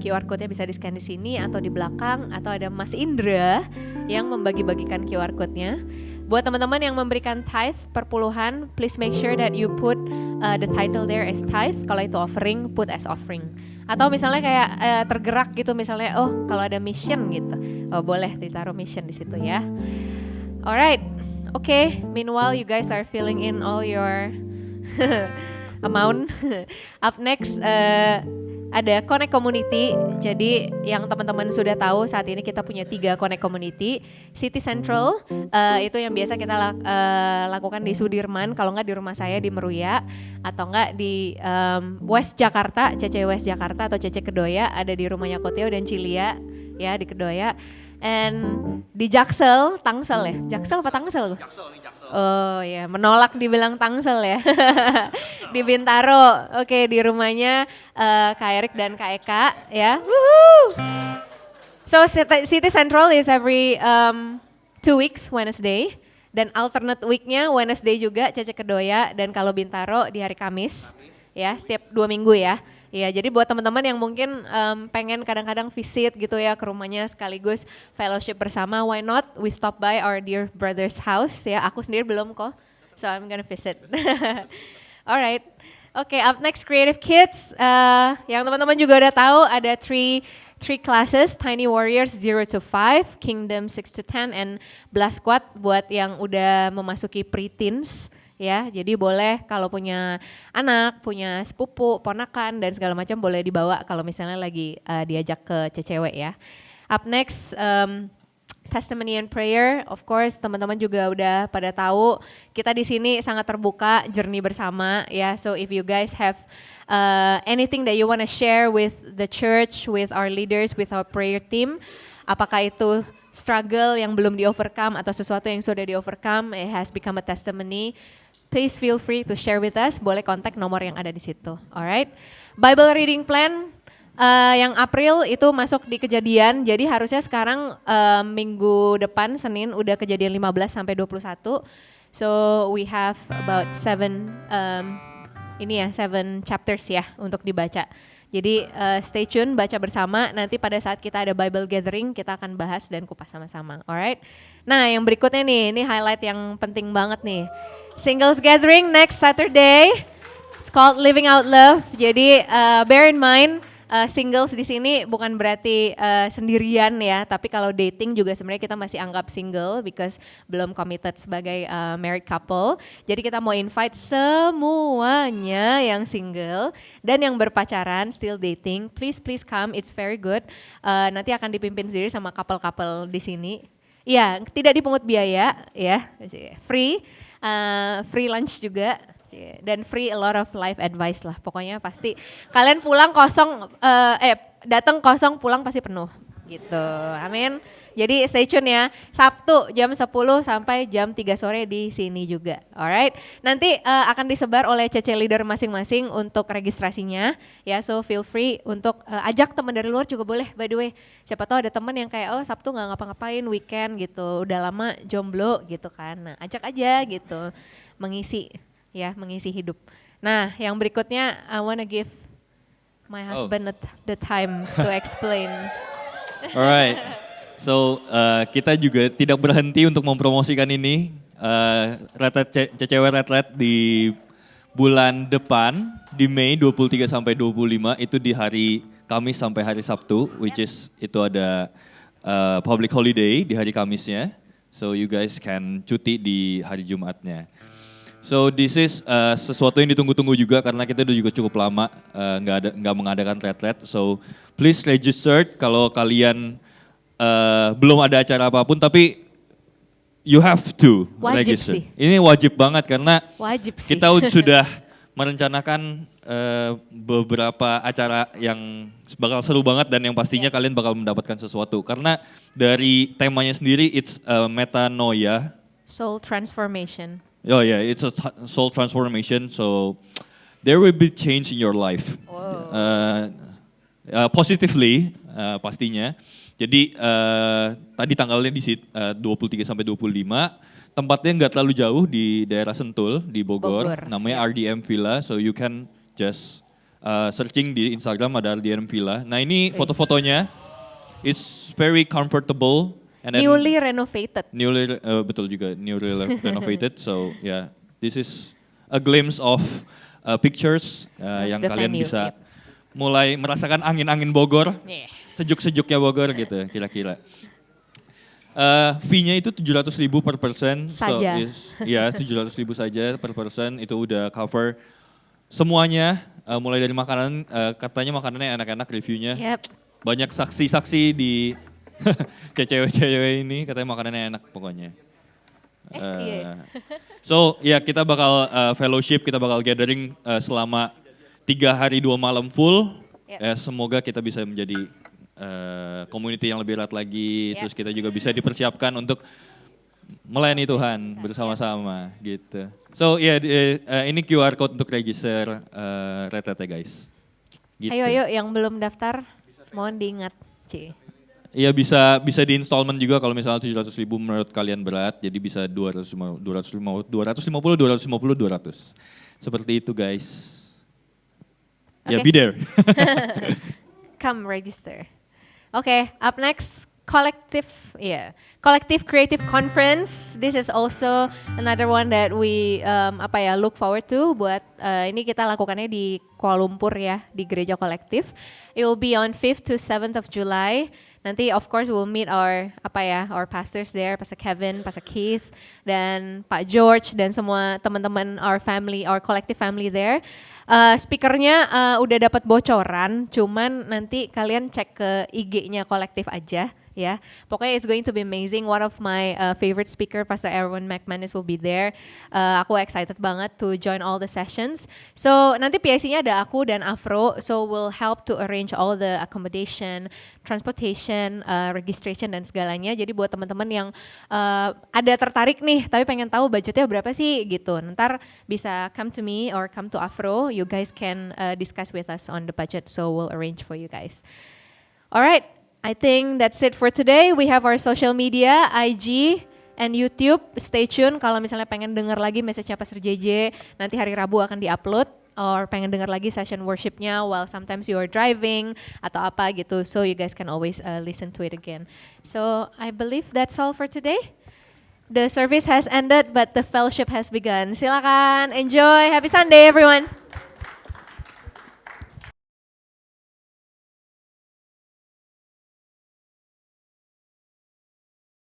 QR code-nya bisa di-scan di sini atau di belakang, atau ada Mas Indra yang membagi-bagikan QR code-nya. Buat teman-teman yang memberikan tithe perpuluhan, please make sure that you put the title there as tithe. Kalau itu offering, put as offering. Atau misalnya kayak tergerak gitu, misalnya kalau ada mission gitu, boleh ditaruh mission di situ ya. Alright. Okay, meanwhile you guys are filling in all your amount. Up next ada Connect Community. Jadi yang teman-teman sudah tahu saat ini kita punya 3 Connect Community. City Central itu yang biasa kita lakukan di Sudirman, kalau nggak di rumah saya di Meruya, atau nggak di West Jakarta, CC West Jakarta atau CC Kedoya, ada di rumahnya Koteo dan Cilia ya di Kedoya. And di Jaksel, Tangsel ya? Jaksel apa Tangsel? Jaksel. Oh ya, menolak dibilang Tangsel ya. Di Bintaro, oke, di rumahnya Kak Erik dan Kak Eka ya. Woohoo! So City Central is every 2 weeks Wednesday, dan alternate weeknya Wednesday juga Cece Kedoya, dan kalau Bintaro di hari Kamis ya, setiap 2 minggu ya. Ya, jadi buat teman-teman yang mungkin pengen kadang-kadang visit gitu ya ke rumahnya sekaligus fellowship bersama, why not we stop by our dear brother's house ya. Aku sendiri belum kok, so I'm gonna visit. Alright, okay, up next Creative Kids. Yang teman-teman juga udah tahu ada three classes, Tiny Warriors 0 to 5, Kingdom 6 to 10, and Blast Squad buat yang udah memasuki pre-teens. Ya, jadi boleh kalau punya anak, punya sepupu, ponakan dan segala macam boleh dibawa kalau misalnya lagi diajak ke cewek ya. Up next Testimony and Prayer, of course teman-teman juga udah pada tahu kita di sini sangat terbuka, journey bersama ya. So if you guys have anything that you wanna share with the church, with our leaders, with our prayer team, apakah itu struggle yang belum di-overcome atau sesuatu yang sudah di-overcome, it has become a testimony. Please feel free to share with us. Boleh kontak nomor yang ada di situ. Alright. Bible reading plan yang April itu masuk di Kejadian. Jadi harusnya sekarang minggu depan Senin udah Kejadian 15 sampai 21. So we have about 7 chapters ya untuk dibaca. Jadi stay tune, baca bersama. Nanti pada saat kita ada Bible gathering, kita akan bahas dan kupas sama-sama. Alright. Nah yang berikutnya nih, ini highlight yang penting banget nih. Singles gathering next Saturday. It's called Living Out Love. Jadi bear in mind, singles di sini bukan berarti sendirian ya, tapi kalau dating juga sebenarnya kita masih anggap single because belum committed sebagai married couple. Jadi kita mau invite semuanya yang single dan yang berpacaran, still dating, please come, it's very good. Nanti akan dipimpin sendiri sama couple-couple di sini. Iya, tidak dipungut biaya ya, free lunch juga. Dan free a lot of life advice lah. Pokoknya pasti kalian pulang kosong, datang kosong, pulang pasti penuh gitu. Amin. Jadi stay tune ya. Sabtu jam 10 sampai jam 3 sore di sini juga. Alright. Nanti akan disebar oleh CC leader masing-masing untuk registrasinya. Ya, so feel free untuk ajak teman dari luar juga boleh, by the way. Siapa tahu ada teman yang kayak Sabtu nggak ngapa-ngapain, weekend gitu. Udah lama jomblo gitu kan. Nah, ajak aja gitu. Mengisi hidup. Nah, yang berikutnya I wanna give my husband the time to explain. Alright, so kita juga tidak berhenti untuk mempromosikan ini. CCW Retret di bulan depan di Mei 23 sampai 25 itu di hari Kamis sampai hari Sabtu, which is itu ada public holiday di hari Kamisnya, so you guys can cuti di hari Jumatnya. So this is sesuatu yang ditunggu-tunggu juga karena kita udah juga cukup lama nggak mengadakan retret. So please register kalau kalian belum ada acara apapun, tapi you have to Wajib register. sih. Ini wajib banget karena Wajib sih. kita sudah merencanakan beberapa acara yang bakal seru banget dan yang pastinya kalian bakal mendapatkan sesuatu. Karena dari temanya sendiri, it's metanoia. Soul transformation. Oh yeah, it's a soul transformation. So there will be change in your life. Positively pastinya. Jadi tadi tanggalnya di 23 sampai 25. Tempatnya nggak terlalu jauh di daerah Sentul di Bogor. Namanya RDM Villa. So you can just searching di Instagram ada RDM Villa. Nah ini foto-fotonya. It's very comfortable. And then Newly renovated. Betul juga, newly renovated. So yeah, this is a glimpse of pictures yang the kalian venue, bisa yep. mulai merasakan angin-angin Bogor, Yeah. sejuk-sejuknya Bogor gitu kira-kira. Fee-nya itu 700.000 per person. Saja. Ya 700.000 saja per person, itu udah cover semuanya, mulai dari makanan, katanya makanannya enak-enak reviewnya. Yep. Banyak saksi-saksi di cewek-cewek ini katanya makanannya enak pokoknya. Iya. So ya kita bakal fellowship, kita bakal gathering selama 3 hari 2 malam full. Yep. Semoga kita bisa menjadi community yang lebih erat lagi. Yep. Terus kita juga bisa dipersiapkan untuk melayani Tuhan bersama-sama gitu. So ya ini QR code untuk register retret ya guys. Gitu. Ayo yang belum daftar, mohon diingat. Iya bisa di installment juga kalau misalnya 700.000 menurut kalian berat, jadi bisa 250, 200. Seperti itu guys. Ya Okay. be there. Come register. Okay, up next, Collective Creative Conference. This is also another one that we look forward to. Buat ini kita lakukannya di Kuala Lumpur ya, di Gereja Kolektif. It will be on 5th to 7th of July. Nanti of course we'll meet our pastors there, Pastor Kevin, Pastor Keith, dan Pak George dan semua teman-teman our collective family there. Speakernya udah dapat bocoran, cuman nanti kalian cek ke IG-nya kolektif aja ya. Pokoknya it's going to be amazing. One of my favorite speaker, Pastor Erwin McManus will be there. Aku excited banget to join all the sessions. So nanti PIC-nya ada aku dan Afro, so we'll help to arrange all the accommodation, transportation, registration dan segalanya. Jadi buat teman-teman yang ada tertarik nih, tapi pengen tahu budgetnya berapa sih gitu. Ntar bisa come to me or come to Afro. You guys can discuss with us on the budget, so we'll arrange for you guys. Alright. I think that's it for today. We have our social media, IG and YouTube. Stay tune kalau misalnya pengen dengar lagi message-nya Pastor JJ, nanti hari Rabu akan di-upload. Or pengen dengar lagi session worship-nya while sometimes you are driving atau apa gitu. So you guys can always listen to it again. So I believe that's all for today. The service has ended but the fellowship has begun. Silakan, enjoy. Happy Sunday everyone.